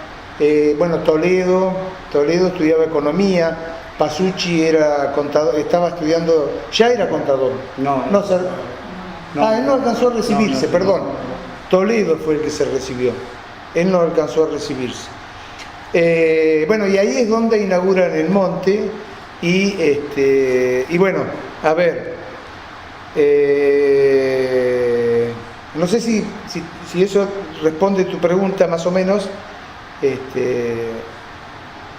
bueno, Toledo estudiaba economía, Pasucci era contador, estaba estudiando, ya era contador. Él no alcanzó a recibirse, perdón. Toledo fue el que se recibió. Él no alcanzó a recibirse. Bueno, y ahí es donde inauguran el monte, y bueno, a ver, No sé si eso responde tu pregunta más o menos,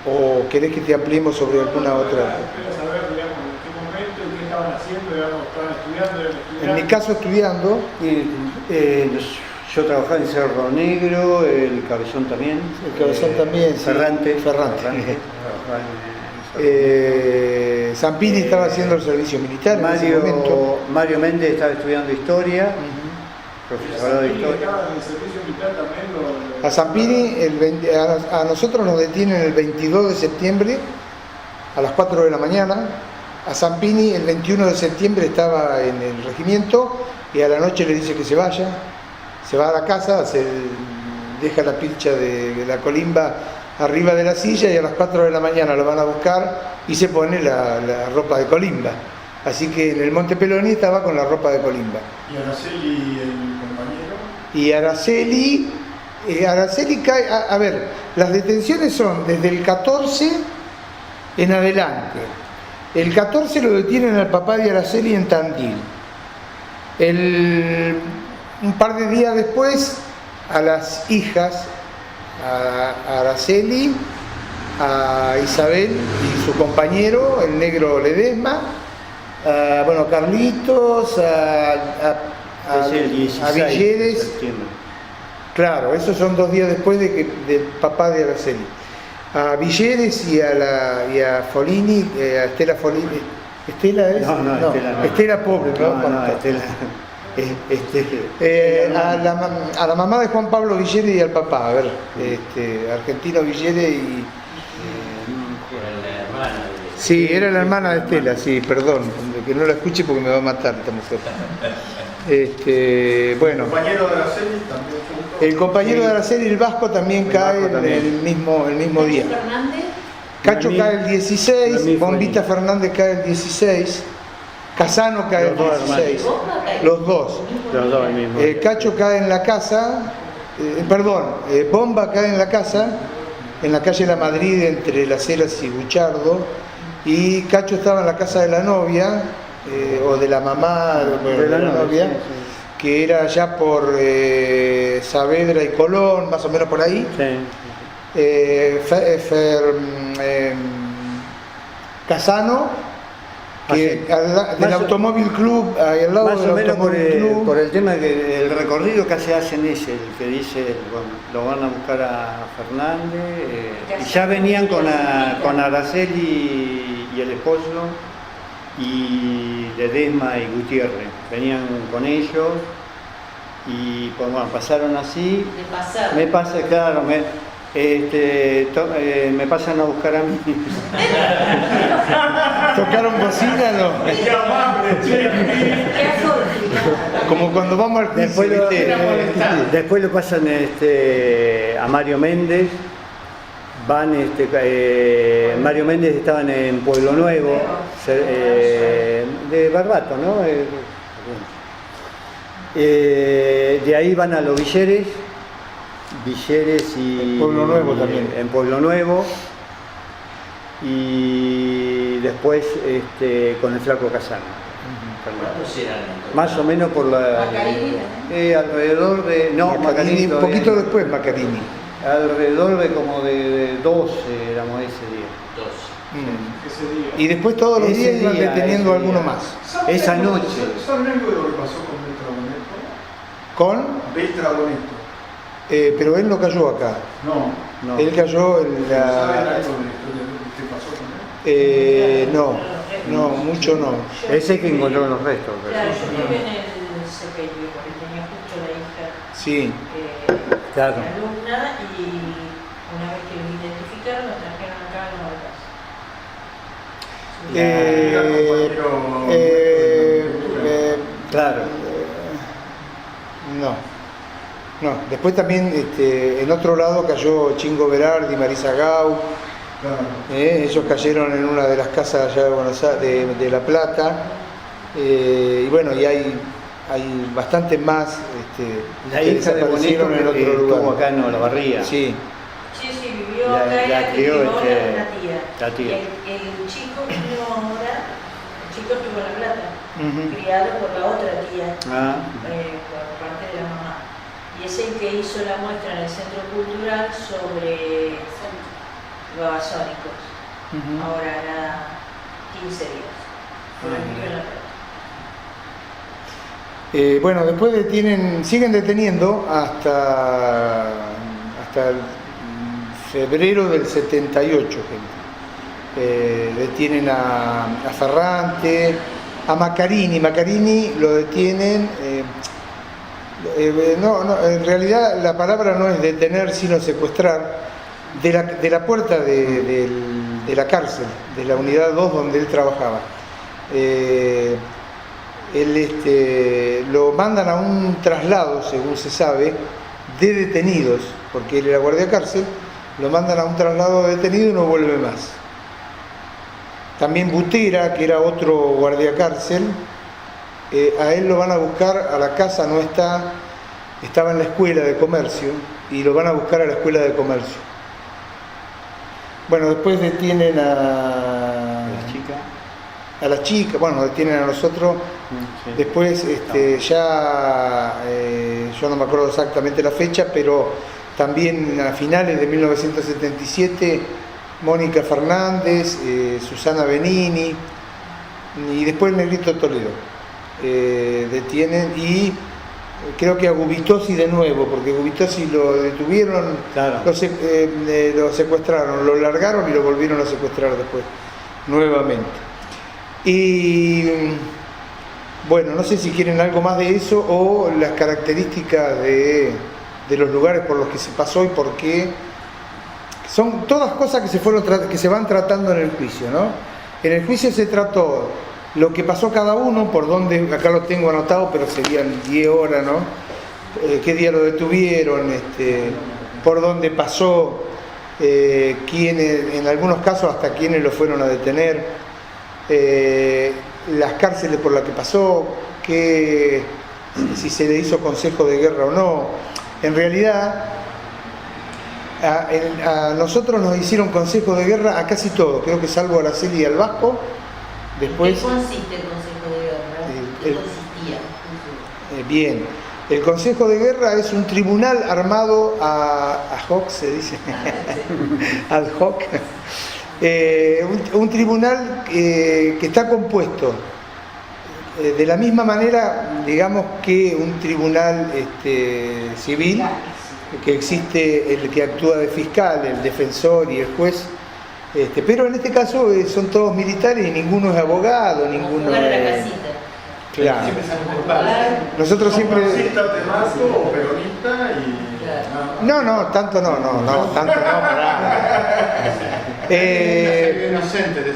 o querés que te ampliemos sobre alguna otra.
Quiero saber, digamos, en qué momento y qué estaban haciendo, digamos, estaban estudiando, eran estudiantes.
En mi caso estudiando,
Yo trabajaba en Cerro Negro, el Cabezón también.
El Cabezón también, sí.
Ferrante.
Ferrante.
Trabajaba en
Zampini estaba haciendo el servicio militar en ese momento.
Mario Méndez estaba estudiando historia, profesorado de
¿Y
historia.
estaban en el servicio militar también?
A Zampini, a nosotros nos detienen el 22 de septiembre a las 4 de la mañana. A Zampini el 21 de septiembre estaba en el regimiento y a la noche le dice que se vaya. Se va a la casa, deja la pilcha de la colimba arriba de la silla y a las 4 de la mañana lo van a buscar y se pone la ropa de colimba. Así que en el Monte Peloni estaba con la ropa de colimba.
¿Y Araceli, el compañero?
Y Araceli cae, a ver, las detenciones son desde el 14 en adelante. El 14 lo detienen al papá de Araceli en Tandil. Un par de días después, a las hijas, a Araceli, a Isabel y su compañero, el negro Ledesma, a Carlitos,
Es el 16
a
de
Villeres.
septiembre.
Claro, esos son 2 días después del papá de Araceli. A Villeres y a Folini, a Estela Folini. ¿Estela es?
No, Estela no.
Estela pobre, ¿no?
No, Estela.
A la mamá de Juan Pablo Villeres y al papá, a ver, Argentino Villeres y... Sí, era la hermana de Estela, sí, perdón, que no la escuche porque me va a matar esta mujer. Bueno,
¿El compañero de Araceli también junto?
el compañero de Araceli, el Vasco, también cae
Vasco también.
el mismo día.
Fernández.
Cacho cae el 16, Bombita Fernández cae el 16, Casano cae el
Los dos
16,
Bomba cae.
los dos.
Los dos el mismo.
Cacho cae en la casa, Bomba cae en la casa, en la calle La Madrid entre Las Heras y Buchardo, y Cacho estaba en la casa de la novia, o de la mamá de la novia,
sí.
que era allá por Saavedra y Colón, más o menos por ahí.
Sí.
Casano, que del
Más o-
Automóvil Club, ahí al lado
Más
del
o menos
Automóvil Club.
por el tema que el recorrido que se hacen es el que dice, bueno, lo van a buscar a Fernández, y ya venían con Araceli y el esposo, y Ledesma y Gutiérrez, venían con ellos, y pues bueno, pasaron así,
De pasar.
me pasa, claro, me pasan a buscar a mí.
¿Tocaron bocina no?
¡Qué amable, che!
Qué acorde.
Como cuando vamos al
Después
juicio,
lo,
¿viste?
después lo pasan a Mario Méndez. Mario Méndez estaban en Pueblo Nuevo, de Barbato, ¿no? De ahí van a los Villeres y...
En Pueblo Nuevo también.
En Pueblo Nuevo. Y después con el Flaco Casano.
¿Cuántos eran entonces?
Más o menos por la...
Macarini,
alrededor de... No, Macarini
un
todavía
poquito
no.
después Macarini.
Alrededor de como de 12 éramos ese día.
Dos.
Ese día.
Y después todos los
Ese
días iban
día,
deteniendo
ese
alguno
día.
más.
Esa noche.
¿Saben algo de lo que pasó con Beltragoneto?
Con,
Beltragoneto.
pero él no cayó acá.
No.
No.
Él cayó en
¿Saben algo
la...
de qué pasó con él?
No, mucho no.
Ese que encontró los restos. pero-
Claro, yo estuve en el sepelio porque tenía justo la hija
Sí.
Claro.
alumna y una vez que lo identificaron lo trajeron acá a Nueva Casa.
Claro.
No. Después también en otro lado cayó Chingo Berardi, Marisa Gau.
Claro.
Ellos cayeron en una de las casas allá de Buenos Aires, de La Plata. Y bueno, y hay bastantes más
La
que
hija de
desaparecieron
Boneto
en otro
estuvo
lugar.
acá en Olavarría.
Sí.
Sí, vivió
La-
acá
la
y
crió,
vivió la tía.
la tía.
Y el chico vino ahora, el chico estuvo en La Plata,
Ujú.
criado por la otra tía,
Ah,
por parte de la mamá dicen que hizo la muestra en el Centro Cultural sobre babasónicos. Ahora nada, 15 días. Por el micro en la plata.
Bueno, después siguen deteniendo hasta el febrero del 78, gente. Detienen a Ferrante, a Maccarini. Maccarini lo detienen. En realidad la palabra no es detener, sino secuestrar de la puerta de la cárcel, de la unidad 2 donde él trabajaba. Lo mandan a un traslado, según se sabe, de detenidos, porque él era guardia cárcel, lo mandan a un traslado de detenido y no vuelve más. También Butera, que era otro guardia cárcel, a él lo van a buscar a la casa, no está, estaba en la escuela de comercio, y lo van a buscar a la escuela de comercio. Bueno, después detienen a la chica, bueno, detienen a nosotros. Sí. Después yo no me acuerdo exactamente la fecha, pero también a finales de 1977 Mónica Fernández, Susana Benini y después el Negrito Toledo detienen, y creo que a Gubitosi de nuevo, porque Gubitosi lo detuvieron, claro. Lo secuestraron, lo largaron y lo volvieron a secuestrar después nuevamente. Y bueno, no sé si quieren algo más de eso o las características de los lugares por los que se pasó y por qué. Son todas cosas que se van tratando en el juicio, ¿no? En el juicio se trató lo que pasó cada uno, por donde, acá lo tengo anotado, pero serían 10 horas, ¿no? Qué día lo detuvieron, por dónde pasó, quiénes, en algunos casos hasta quiénes lo fueron a detener, las cárceles por las que pasó, si se le hizo consejo de guerra o no. En realidad, a nosotros nos hicieron consejo de guerra a casi todos, creo que salvo a Araceli y al Vasco. Después,
¿qué consiste el consejo de guerra? ¿Qué consistía?
Bien, el consejo de guerra es un tribunal armado ad hoc, se dice, ad hoc. Un tribunal que está compuesto de la misma manera, digamos, que un tribunal civil, que existe el que actúa de fiscal, el defensor y el juez, pero en este caso son todos militares y ninguno es abogado, ninguno es... Claro. Nosotros siempre...
o peronista y...
No, tanto no,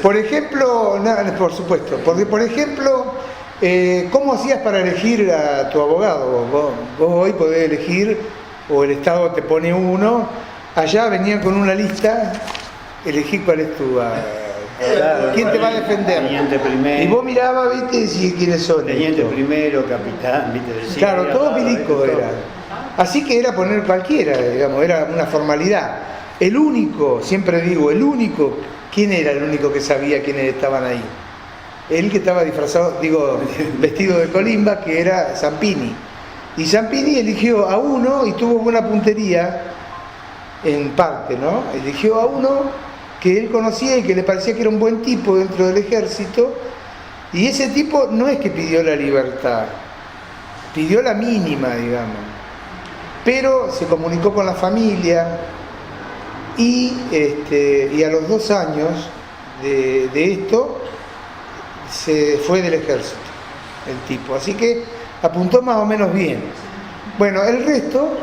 por ejemplo, por supuesto, por ejemplo, ¿cómo hacías para elegir a tu abogado? Vos hoy podés elegir, o el Estado te pone uno, allá venían con una lista, elegí cuál es tu... ¿quién te va a defender?
Teniente primero.
Y vos mirabas, viste, y decís quiénes son.
Teniente primero, capitán, viste.
Claro, todos milicos eran. Así que era poner cualquiera, digamos, era una formalidad. El único, siempre digo, ¿quién era el único que sabía quiénes estaban ahí? El que estaba disfrazado, vestido de colimba, que era Zampini. Y Zampini eligió a uno y tuvo buena puntería, en parte, ¿no? Eligió a uno que él conocía y que le parecía que era un buen tipo dentro del ejército, y ese tipo no es que pidió la libertad, pidió la mínima, digamos, pero se comunicó con la familia y a los 2 años de esto se fue del ejército el tipo, así que apuntó más o menos bien. Bueno, el resto,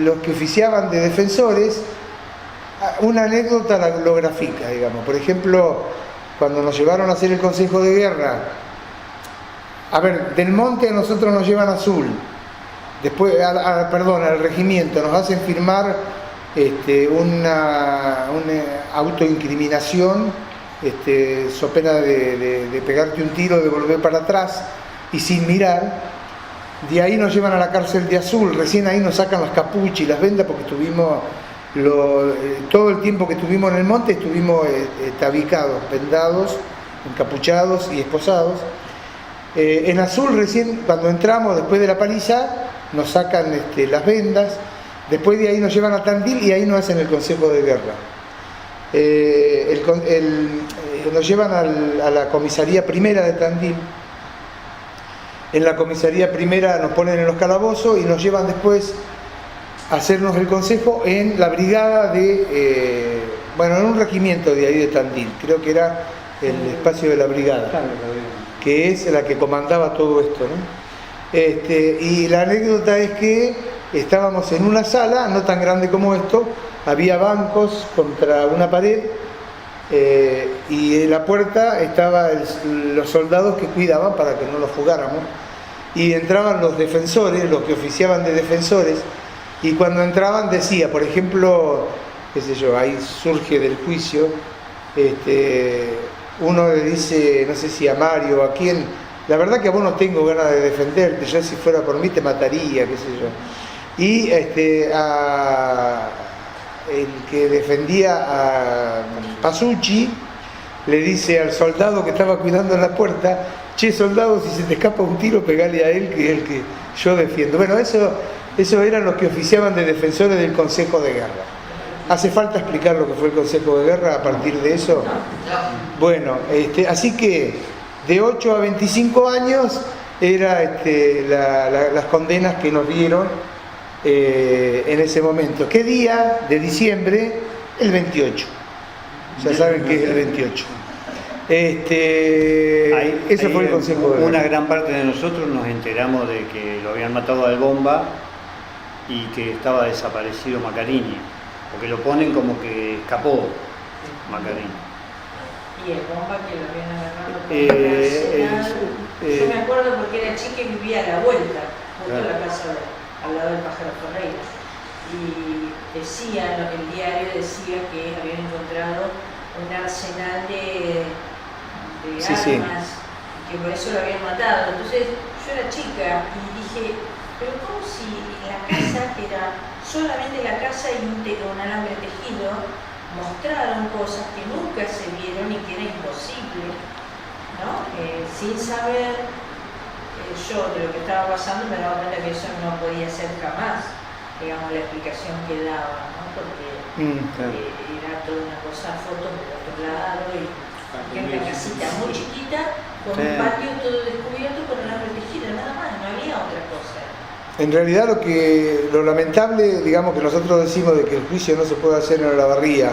los que oficiaban de defensores, una anécdota lo grafica, digamos. Por ejemplo, cuando nos llevaron a hacer el consejo de guerra, del Monte a nosotros nos llevan a Azul, después, al regimiento, nos hacen firmar una autoincriminación, so pena de pegarte un tiro, de volver para atrás y sin mirar. De ahí nos llevan a la cárcel de Azul, recién ahí nos sacan las capuchas y las vendas porque estuvimos... todo el tiempo que estuvimos en el monte estuvimos tabicados, vendados, encapuchados y esposados. En Azul recién cuando entramos después de la paliza nos sacan las vendas, después de ahí nos llevan a Tandil y ahí nos hacen el consejo de guerra. Nos llevan a la comisaría primera de Tandil. En la comisaría primera nos ponen en los calabozos y nos llevan después a hacernos el consejo en la brigada en un regimiento de ahí de Tandil, creo que era el espacio de la brigada, que es la que comandaba todo esto, ¿no? Y la anécdota es que estábamos en una sala, no tan grande como esto, había bancos contra una pared, y en la puerta estaban los soldados que cuidaban para que no nos fugáramos, y entraban los defensores, los que oficiaban de defensores, y cuando entraban decía, por ejemplo, qué sé yo, ahí surge del juicio, uno le dice, no sé si a Mario o a quién, la verdad que a vos no tengo ganas de defenderte, yo si fuera por mí te mataría, qué sé yo. Y el que defendía a Pasucci le dice al soldado que estaba cuidando la puerta, che soldado, si se te escapa un tiro, pegale a él, que es el que yo defiendo. Bueno, eso eran los que oficiaban de defensores del Consejo de Guerra. ¿Hace falta explicar lo que fue el Consejo de Guerra a partir de eso? Bueno, así que de 8 a 25 años era las condenas que nos dieron en ese momento. ¿Qué día de diciembre? El 28. Ya saben que es el 28. Eso fue el Consejo de Guerra.
Una gran parte de nosotros nos enteramos de que lo habían matado al Bomba y que estaba desaparecido Maccarini, porque lo ponen como que escapó Maccarini.
Y el Bomba que lo habían agarrado yo me acuerdo porque era chica y vivía a la vuelta, justo a la casa al lado del Pájaro Ferreira. Y decía, el diario decía que habían encontrado un arsenal de armas, que por eso lo habían matado. Entonces yo era chica y dije, pero ¿cómo si en la casa, que era solamente la casa y un alambre tejido, mostraron cosas que nunca se vieron y que era imposible, ¿no? Sin saber yo de lo que estaba pasando, me daba cuenta que eso no podía ser jamás, digamos, la explicación que daba, ¿no? Porque era toda una cosa, fotos del otro lado, y una casita muy chiquita, con un patio todo descubierto con alambre tejido, nada más, no había otra cosa.
En realidad lo lamentable, digamos, que nosotros decimos de que el juicio no se puede hacer en Olavarría,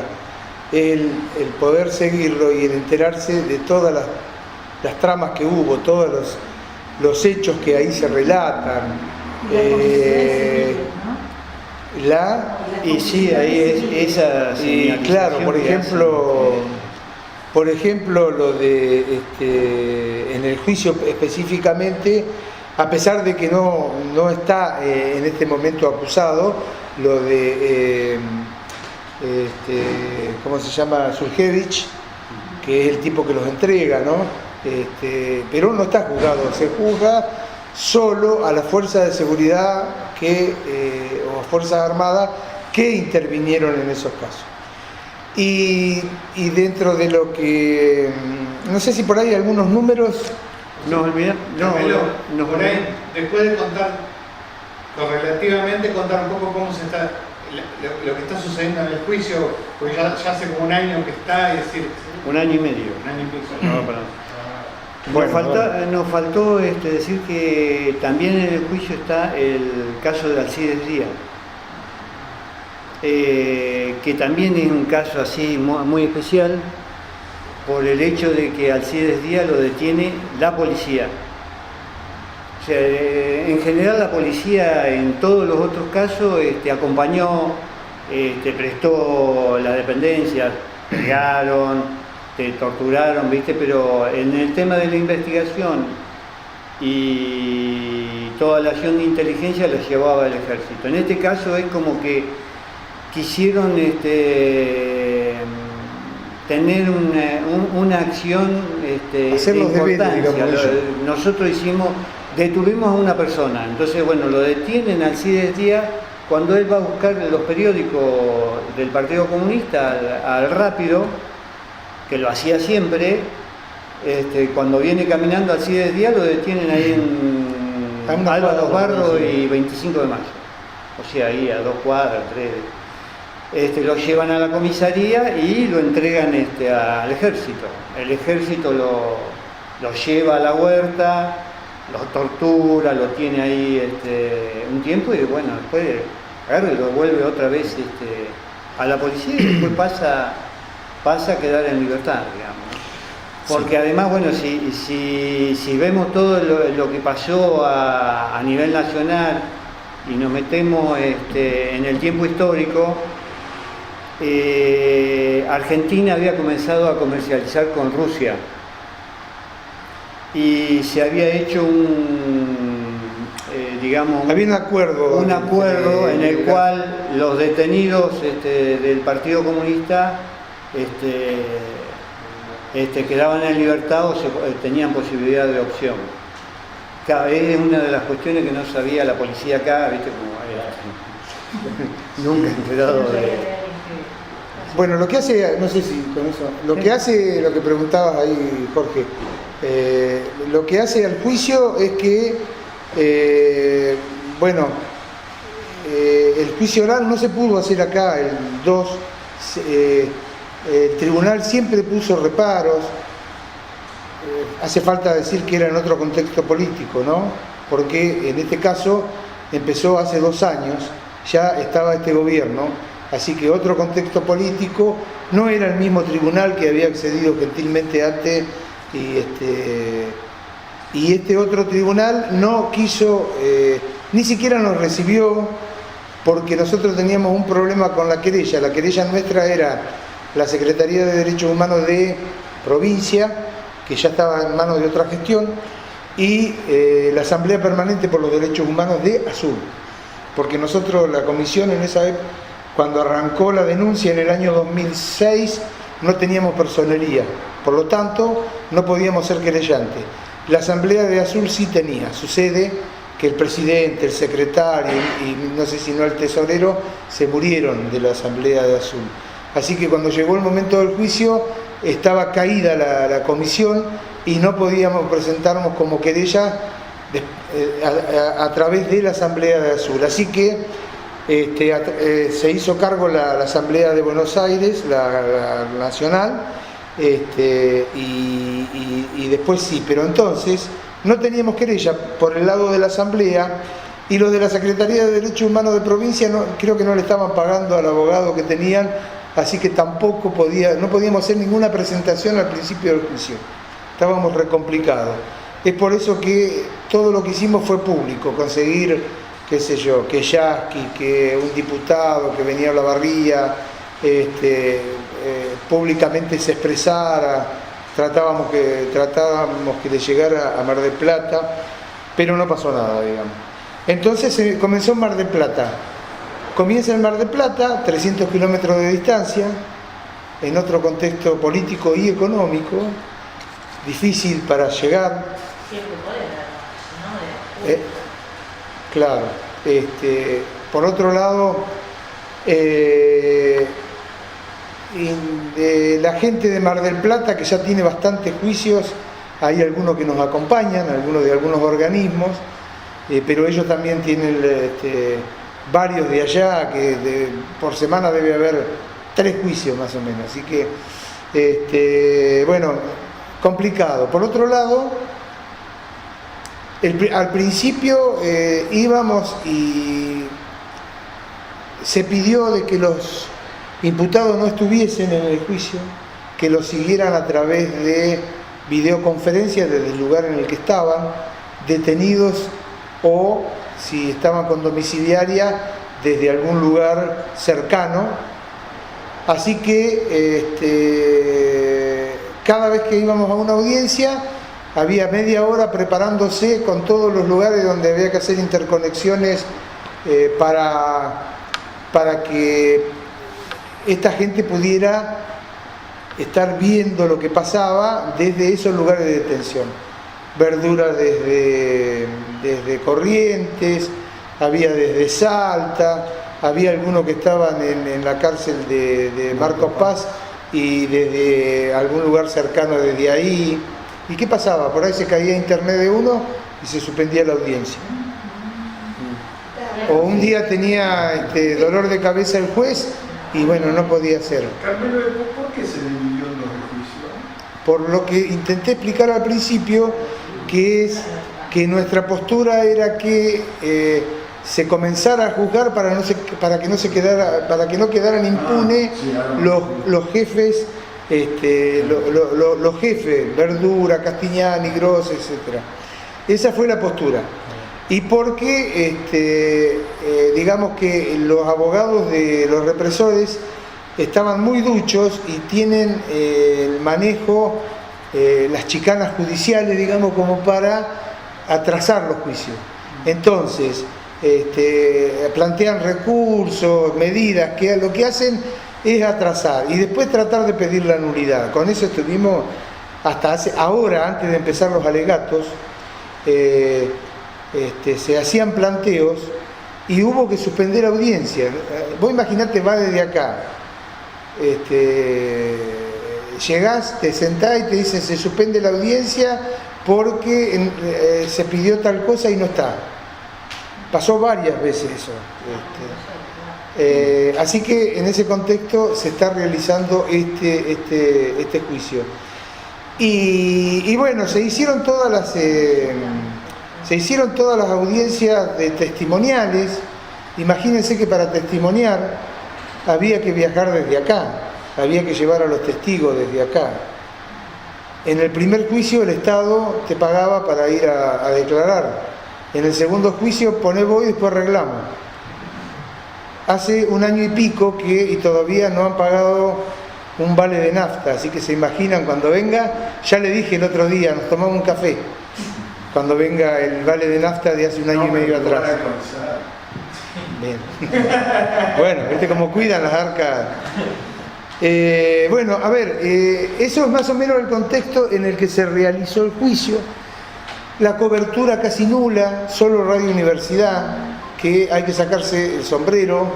el poder seguirlo y el enterarse de todas las tramas que hubo, todos los hechos que ahí se relatan.
Y sí, ahí es esa.
Claro, por ejemplo, lo de en el juicio específicamente, a pesar de que no está en este momento acusado, lo de ¿cómo se llama? Surjevich, que es el tipo que los entrega, ¿no? Pero no está juzgado, se juzga solo a las fuerzas de seguridad o fuerzas armadas que intervinieron en esos casos. Y dentro de lo que, no sé si por ahí hay algunos números.
Por ahí, después de contar, correlativamente contar un poco cómo se está, lo que está sucediendo en el juicio, porque ya hace como un año que está, es decir...
Un año y medio. Nos faltó decir que también en el juicio está el caso de Alcides Díaz, que también es un caso así muy especial por el hecho de que Alcides Díaz lo detiene la policía. O sea, en general la policía en todos los otros casos acompañó, prestó la dependencia, pegaron, te torturaron, ¿viste? Pero en el tema de la investigación y toda la acción de inteligencia la llevaba el ejército. En este caso es como que quisieron tener una acción
hacer los
importancia.
Deberes,
nosotros detuvimos a una persona, entonces bueno, lo detienen Alcides Díaz cuando él va a buscar los periódicos del Partido Comunista al Rápido, que lo hacía siempre. Cuando viene caminando Alcides Díaz lo detienen ahí Alba Dos Barros y 25 de Mayo. O sea, ahí a 2 cuadras, 3. Lo llevan a la comisaría y lo entregan al ejército. El ejército lo lleva a la huerta, lo tortura, lo tiene ahí un tiempo y bueno, después agarra y lo vuelve otra vez a la policía y después pasa a quedar en libertad, digamos. Porque sí. Además, bueno, si vemos todo lo que pasó a nivel nacional y nos metemos en el tiempo histórico, Argentina había comenzado a comercializar con Rusia y se había hecho
había un acuerdo
en el cual los detenidos del Partido Comunista quedaban en libertad o tenían posibilidad de opción. Claro, es una de las cuestiones que no sabía la policía acá, ¿viste? Nunca he enterado de...
Bueno, lo que hace, no sé si con eso, lo que preguntabas ahí, Jorge, lo que hace al juicio es que, el juicio oral no se pudo hacer acá, el 2, el tribunal siempre puso reparos, hace falta decir que era en otro contexto político, ¿no? Porque en este caso empezó hace 2 años, ya estaba este gobierno, así que otro contexto político, no era el mismo tribunal que había accedido gentilmente antes y este otro tribunal no quiso, ni siquiera nos recibió porque nosotros teníamos un problema con la querella nuestra era la Secretaría de Derechos Humanos de provincia, que ya estaba en manos de otra gestión, y la Asamblea Permanente por los Derechos Humanos de Azul, porque nosotros, la comisión en esa época, cuando arrancó la denuncia en el año 2006, no teníamos personería, por lo tanto no podíamos ser querellantes. La Asamblea de Azul sí tenía. Sucede que el presidente, el secretario y no sé si no el tesorero se murieron de la Asamblea de Azul. Así que cuando llegó el momento del juicio estaba caída la comisión y no podíamos presentarnos como querella a través de la Asamblea de Azul. Así que se hizo cargo la Asamblea de Buenos Aires, la nacional, y después sí, pero entonces no teníamos querella por el lado de la Asamblea y los de la Secretaría de Derechos Humanos de provincia creo que no le estaban pagando al abogado que tenían, así que tampoco no podíamos hacer ninguna presentación al principio del juicio, estábamos recomplicados. Es por eso que todo lo que hicimos fue público, conseguir, qué sé yo, que Yasky, que un diputado que venía a Olavarría, públicamente se expresara, tratábamos que le llegara a Mar del Plata, pero no pasó nada, digamos. Entonces comenzó en Mar del Plata. Comienza en Mar del Plata, 300 kilómetros de distancia, en otro contexto político y económico, difícil para llegar. Claro. Por otro lado, la gente de Mar del Plata, que ya tiene bastantes juicios, hay algunos que nos acompañan, algunos de algunos organismos, pero ellos también tienen varios de allá, que por semana debe haber 3 juicios más o menos, así que, bueno, complicado. Por otro lado, al principio íbamos y se pidió de que los imputados no estuviesen en el juicio, que los siguieran a través de videoconferencias desde el lugar en el que estaban, detenidos o si estaban con domiciliaria desde algún lugar cercano. Así que cada vez que íbamos a una audiencia había media hora preparándose con todos los lugares donde había que hacer interconexiones para que esta gente pudiera estar viendo lo que pasaba desde esos lugares de detención. Verdura desde Corrientes, había desde Salta, había algunos que estaban en la cárcel de Marcos Paz y desde algún lugar cercano desde ahí. ¿Y qué pasaba? Por ahí se caía internet de uno y se suspendía la audiencia. O un día tenía dolor de cabeza el juez y bueno, no podía hacer.
Carmelo, ¿por qué se dividió en los juicios?
Por lo que intenté explicar al principio, que es que nuestra postura era que se comenzara a juzgar para que no quedaran impunes los jefes, los jefes, Verdura, Castigliani, Gross, etc. Esa fue la postura. Y porque digamos que los abogados de los represores estaban muy duchos y tienen el manejo, las chicanas judiciales, digamos, como para atrasar los juicios. Entonces, plantean recursos, medidas, que lo que hacen es atrasar y después tratar de pedir la nulidad. Con eso estuvimos hasta ahora, antes de empezar los alegatos, se hacían planteos y hubo que suspender la audiencia. Vos imaginate, va desde acá. Llegás, te sentás y te dicen se suspende la audiencia porque se pidió tal cosa y no está. Pasó varias veces eso. Así que en ese contexto se está realizando este juicio. Y bueno, se hicieron todas las audiencias testimoniales. Imagínense que para testimoniar había que viajar desde acá, había que llevar a los testigos desde acá. En el primer juicio el Estado te pagaba para ir a declarar. En el segundo juicio poné vos y después arreglamos. Hace 1 año y pico y todavía no han pagado un vale de nafta, así que se imaginan cuando venga, ya le dije el otro día, nos tomamos un café, cuando venga el vale de nafta de hace 1 año y medio atrás. Bien. Bueno, ¿viste cómo cuidan las arcas? Bueno, a ver, eso es más o menos el contexto en el que se realizó el juicio. La cobertura casi nula, solo Radio Universidad, que hay que sacarse el sombrero,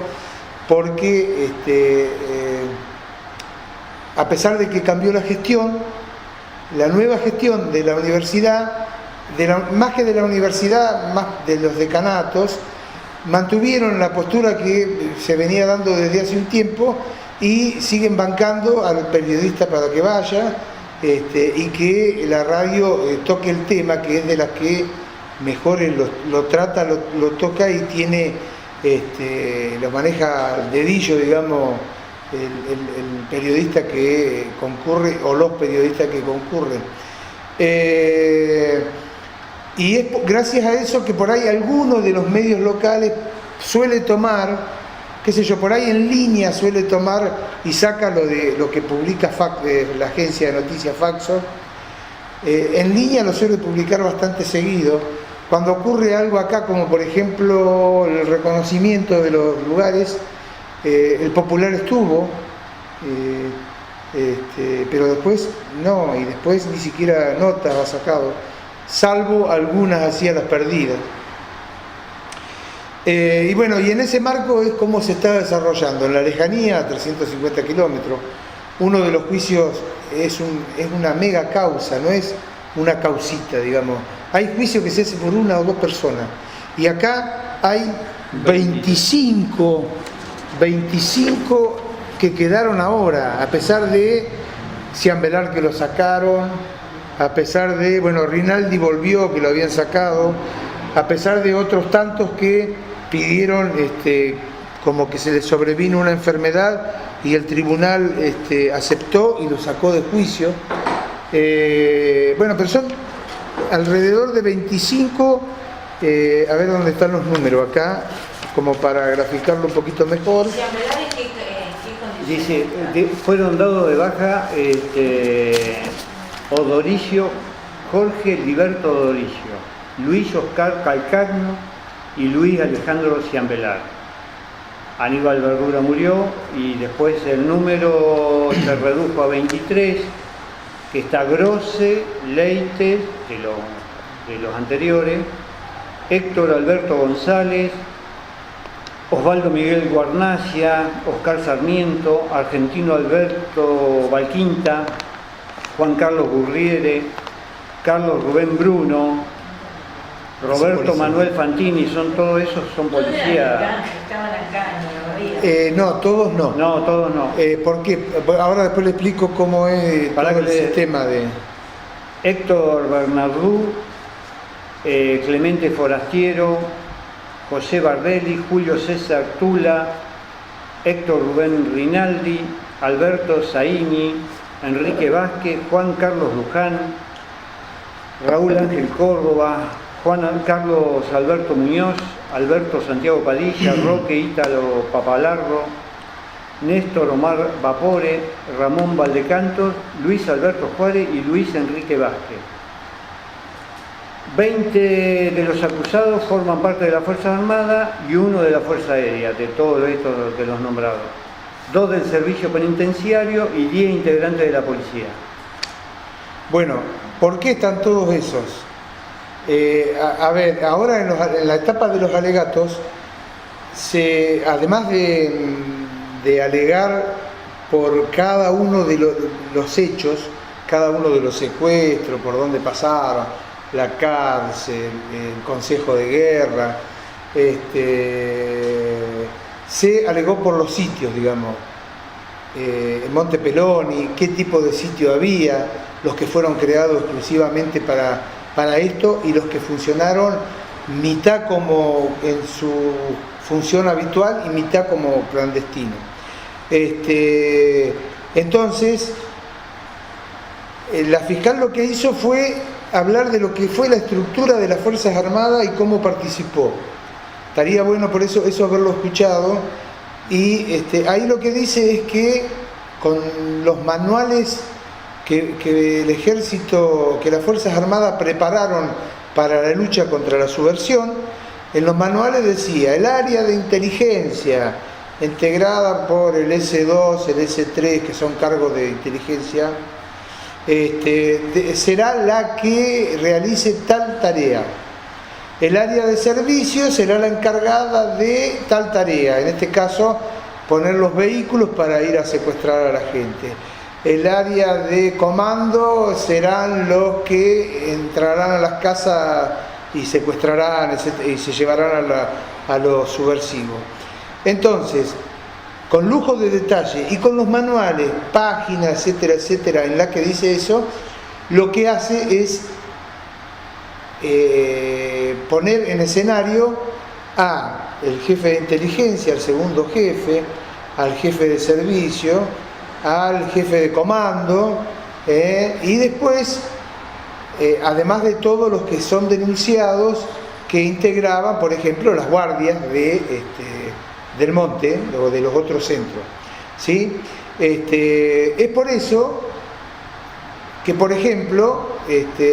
porque a pesar de que cambió la gestión, la nueva gestión de la universidad, más que de la universidad, más de los decanatos, mantuvieron la postura que se venía dando desde hace un tiempo y siguen bancando al periodista para que vaya y que la radio toque el tema, que es de las que mejor lo trata, lo toca y tiene, lo maneja al dedillo, digamos, el periodista que concurre o los periodistas que concurren. Y es gracias a eso que por ahí algunos de los medios locales suele tomar, qué sé yo, por ahí en línea suele tomar y saca lo que publica la agencia de noticias Faxo. En línea lo suele publicar bastante seguido. Cuando ocurre algo acá, como por ejemplo el reconocimiento de los lugares, el Popular estuvo, pero después no, y después ni siquiera notas ha sacado, salvo algunas hacía las perdidas. Y bueno, y en ese marco es como se está desarrollando. En la lejanía, a 350 kilómetros, uno de los juicios es una mega causa, no es una causita, digamos. Hay juicios que se hacen por 1 o 2 personas. Y acá hay 25 que quedaron ahora, a pesar de Ciambelar que lo sacaron, a pesar de, bueno, Rinaldi volvió, que lo habían sacado, a pesar de otros tantos que pidieron como que se les sobrevino una enfermedad y el tribunal aceptó y lo sacó de juicio. Bueno, pero son alrededor de 25, a ver dónde están los números acá, como para graficarlo un poquito mejor.
Dice, fueron dados de baja Odoricio, Jorge Liberto Odoricio, Luis Oscar Calcagno y Luis Alejandro Ciambelar. Aníbal Verdura murió y después el número se redujo a 23, que está Grosse, Leites, de los anteriores, Héctor Alberto González, Osvaldo Miguel Guarnacia, Oscar Sarmiento, Argentino Alberto Valquinta, Juan Carlos Gurriere, Carlos Rubén Bruno, Roberto
policía.
Manuel Fantini, son todos esos, son
Todos eran
policías.
acá, estaban acá en la barriga.
No, todos no.
No, todos no.
¿Por qué? Ahora después le explico cómo es
Para
todo el
que le-
sistema de...
Héctor Bernardú, Clemente Forastiero, José Bardelli, Julio César Tula, Héctor Rubén Rinaldi, Alberto Zaini, Enrique Vázquez, Juan Carlos Luján, Raúl Ángel Córdoba, Juan Carlos Alberto Muñoz, Alberto Santiago Padilla, Roque Ítalo Papalardo, Néstor Omar Vapore, Ramón Valdecantos, Luis Alberto Juárez y Luis Enrique Vázquez. 20 de los acusados forman parte de la Fuerza Armada y uno de la Fuerza Aérea, de todos estos de los nombrados. 2 del Servicio Penitenciario y 10 integrantes de la Policía.
Bueno, ¿por qué están todos esos? A ver, ahora en la etapa de los alegatos, además de alegar por cada uno de los hechos, cada uno de los secuestros, por dónde pasaron, la cárcel, el consejo de guerra, se alegó por los sitios, digamos, Monte Peloni, qué tipo de sitio había, los que fueron creados exclusivamente para esto y los que funcionaron mitad como en su función habitual y mitad como clandestino. Entonces, la fiscal lo que hizo fue hablar de lo que fue la estructura de las Fuerzas Armadas y cómo participó. Estaría bueno por eso haberlo escuchado. Y ahí lo que dice es que con los manuales que el ejército, que las Fuerzas Armadas prepararon para la lucha contra la subversión, en los manuales decía, el área de inteligencia integrada por el S2, el S3, que son cargos de inteligencia, será la que realice tal tarea. El área de servicio será la encargada de tal tarea, en este caso poner los vehículos para ir a secuestrar a la gente. El área de comando serán los que entrarán a las casas y secuestrarán y se llevarán a los subversivos. Entonces, con lujo de detalle y con los manuales, páginas, etcétera, etcétera, en la que dice eso, lo que hace es poner en escenario a el jefe de inteligencia, al segundo jefe, al jefe de servicio, al jefe de comando, y después, además de todos los que son denunciados, que integraban, por ejemplo, las guardias del monte o de los otros centros, ¿sí? Es por eso que, por ejemplo,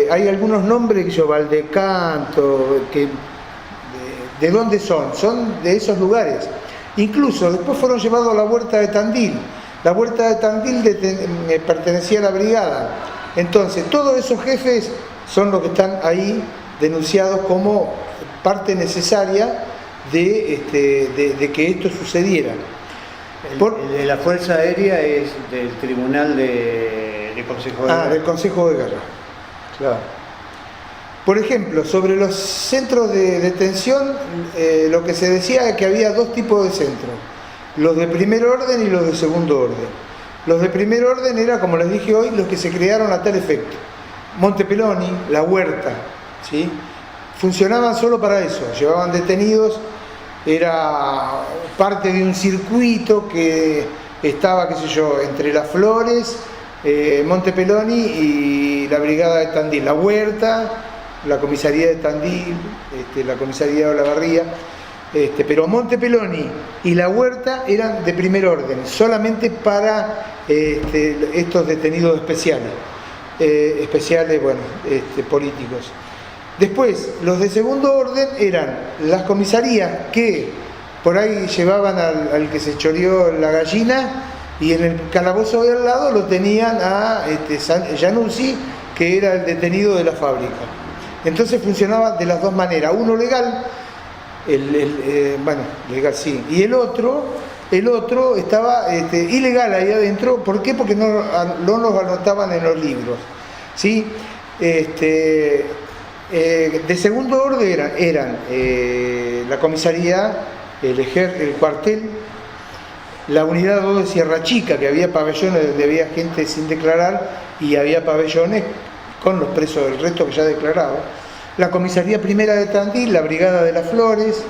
hay algunos nombres que yo, Valdecanto, ¿de dónde son? Son de esos lugares. Incluso después fueron llevados a la Huerta de Tandil. La Huerta de Tandil pertenecía a la brigada. Entonces, todos esos jefes son los que están ahí denunciados como parte necesaria de que esto sucediera.
El de la Fuerza Aérea es del Tribunal de Consejo de Guerra.
Del Consejo de Guerra, claro. Por ejemplo, sobre los centros de detención, lo que se decía es que había 2 tipos de centros, los de primer orden y los de segundo orden. Los de primer orden eran, como les dije hoy, los que se crearon a tal efecto. Monte Peloni, La Huerta, ¿sí? Funcionaban solo para eso, llevaban detenidos, era parte de un circuito que estaba, qué sé yo, entre Las Flores, Monte Peloni y la brigada de Tandil, La Huerta, la comisaría de Tandil, la comisaría de Olavarría, pero Monte Peloni y La Huerta eran de primer orden, solamente para estos detenidos especiales, políticos. Después, los de segundo orden eran las comisarías que por ahí llevaban al que se choreó la gallina, y en el calabozo de al lado lo tenían a Januzzi, que era el detenido de la fábrica. Entonces funcionaba de las dos maneras, uno legal, legal sí, y el otro estaba ilegal ahí adentro. ¿Por qué? Porque no los anotaban en los libros, ¿sí? De segundo orden eran la comisaría, el cuartel, la unidad 2 de Sierra Chica, que había pabellones donde había gente sin declarar y había pabellones con los presos del resto que ya declaraba, la comisaría primera de Tandil, la brigada de las Flores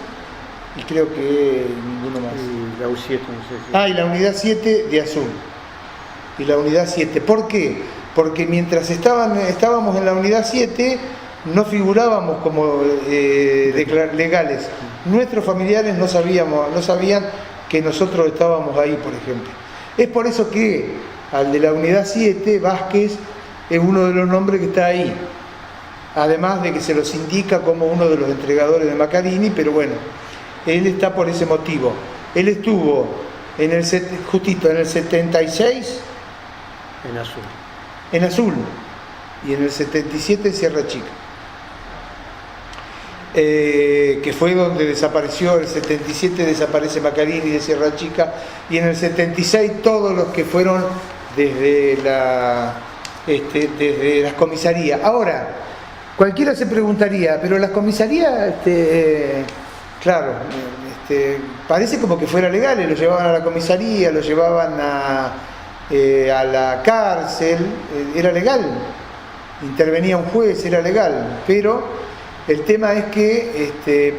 y creo que ninguno más.
Y la U7, no sé si...
Y la unidad 7 de Azul. Y la unidad 7. ¿Por qué? Porque mientras estábamos en la unidad 7 no figurábamos como legales. Nuestros familiares no sabían que nosotros estábamos ahí, por ejemplo. Es por eso que al de la unidad 7, Vázquez, es uno de los nombres que está ahí. Además de que se los indica como uno de los entregadores de Maccarini, pero bueno, él está por ese motivo. Él estuvo justito en el 76
En Azul.
en Azul y en el 77 en Sierra Chica. Que fue donde desapareció, el 77 desaparece Maccarini de Sierra Chica y en el 76 todos los que fueron desde las comisarías. Ahora, cualquiera se preguntaría, pero las comisarías, claro, parece como que fuera legal, lo llevaban a la comisaría, lo llevaban a la cárcel, era legal, intervenía un juez, era legal, pero el tema es que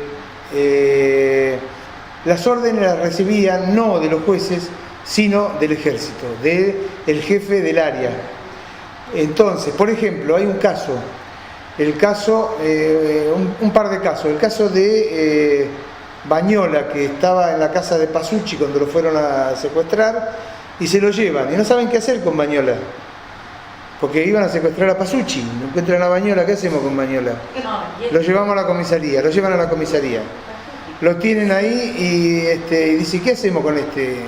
las órdenes las recibían no de los jueces, sino del ejército, del jefe del área. Entonces, por ejemplo, hay un caso, un par de casos, el caso de Bañola, que estaba en la casa de Pasucci cuando lo fueron a secuestrar, y se lo llevan, y no saben qué hacer con Bañola, porque iban a secuestrar a Pasucci, no encuentran a Bañola, ¿qué hacemos con Bañola? Lo llevamos a la comisaría, lo llevan a la comisaría, lo tienen ahí y dice, ¿qué hacemos con este?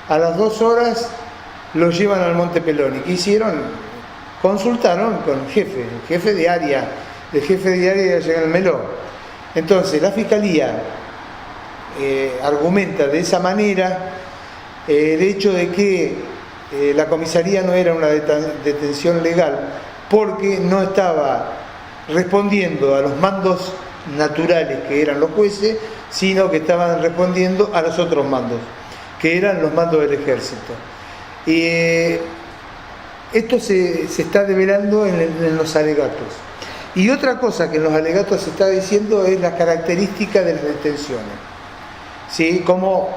A las 2 horas lo llevan al Monte Peloni. ¿Qué hicieron? Consultaron con el jefe de área de General Meló. Entonces la fiscalía argumenta de esa manera el hecho de que la comisaría no era una detención legal porque no estaba respondiendo a los mandos naturales que eran los jueces, sino que estaban respondiendo a los otros mandos, que eran los mandos del ejército. Y esto se está develando en los alegatos. Y otra cosa que en los alegatos se está diciendo es la característica de las detenciones. ¿Sí? Como,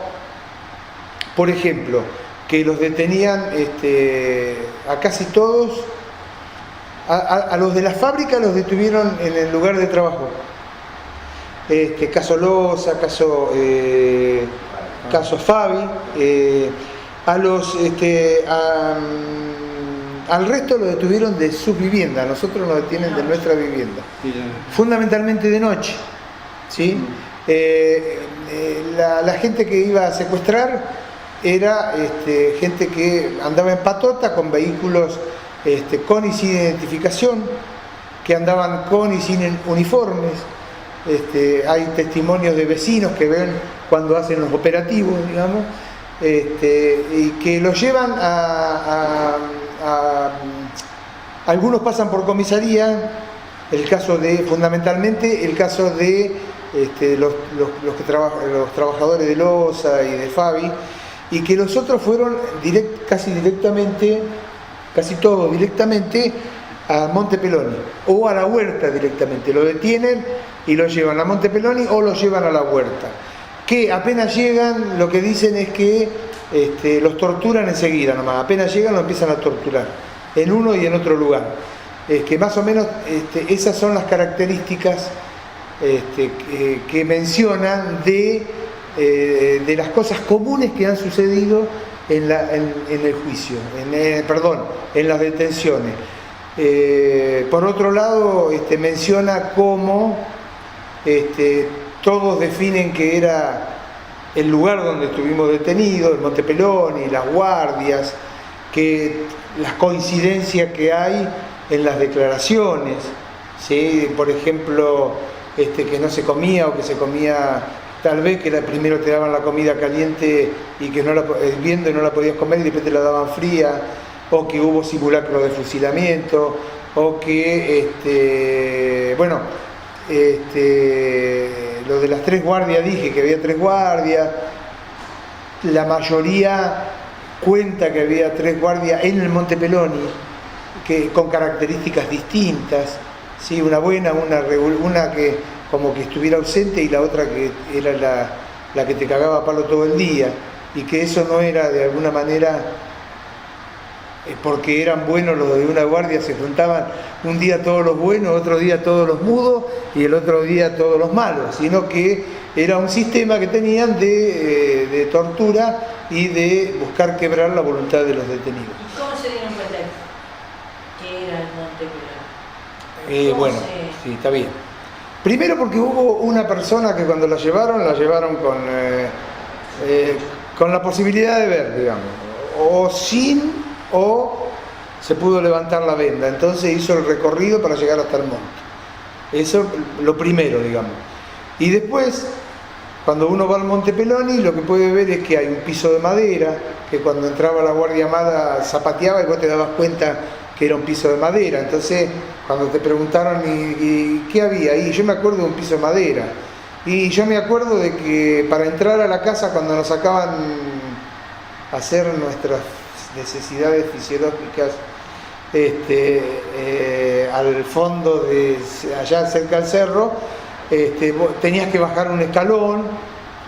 por ejemplo, que los detenían a casi todos, a los de la fábrica los detuvieron en el lugar de trabajo. Caso Loza, caso Fabi, al resto lo detuvieron de sus viviendas, nosotros nos detienen de nuestra vivienda, fundamentalmente de noche, ¿sí? La gente que iba a secuestrar era gente que andaba en patota con vehículos con y sin identificación, que andaban con y sin uniformes. Hay testimonios de vecinos que ven cuando hacen los operativos, digamos, y que los llevan algunos pasan por comisaría, fundamentalmente el caso de los trabajadores de Loza y de Fabi, y que los otros fueron casi todos directamente a Monte Peloni o a la huerta directamente, lo detienen y lo llevan a Monte Peloni o lo llevan a la huerta, que apenas llegan lo que dicen es que los torturan enseguida nomás, apenas llegan lo empiezan a torturar en uno y en otro lugar, que más o menos esas son las características que mencionan de las cosas comunes que han sucedido en el juicio, en las detenciones. Por otro lado, menciona cómo todos definen que era el lugar donde estuvimos detenidos, el Monte Peloni, las guardias, que las coincidencias que hay en las declaraciones, ¿sí? Por ejemplo, que no se comía o que se comía, tal vez que primero te daban la comida caliente y que hirviendo y no la podías comer y después te la daban fría, o que hubo simulacro de fusilamiento, o que, bueno, lo de las 3 guardias, dije que había 3 guardias, la mayoría cuenta que había 3 guardias en el Monte Peloni, que, con características distintas, ¿sí? Una buena, una que como que estuviera ausente y la otra que era la que te cagaba a palo todo el día, y que eso no era de alguna manera porque eran buenos los de una guardia, se juntaban un día todos los buenos, otro día todos los mudos y el otro día todos los malos, sino que era un sistema que tenían de tortura y de buscar quebrar la voluntad de los detenidos.
¿Y cómo se dieron cuenta que era el Monte Peloni?
Bueno, sí, está bien. Primero porque hubo una persona que cuando la llevaron con la posibilidad de ver, digamos, o sin, o se pudo levantar la venda. Entonces hizo el recorrido para llegar hasta el monte. Eso lo primero, digamos. Y después, cuando uno va al Monte Peloni, lo que puede ver es que hay un piso de madera, que cuando entraba la Guardia Armada zapateaba y vos te dabas cuenta que era un piso de madera. Entonces, cuando te preguntaron ¿y qué había ahí? Yo me acuerdo de un piso de madera. Y yo me acuerdo de que para entrar a la casa, cuando nos sacaban a hacer nuestras necesidades fisiológicas, al fondo allá cerca del cerro, vos tenías que bajar un escalón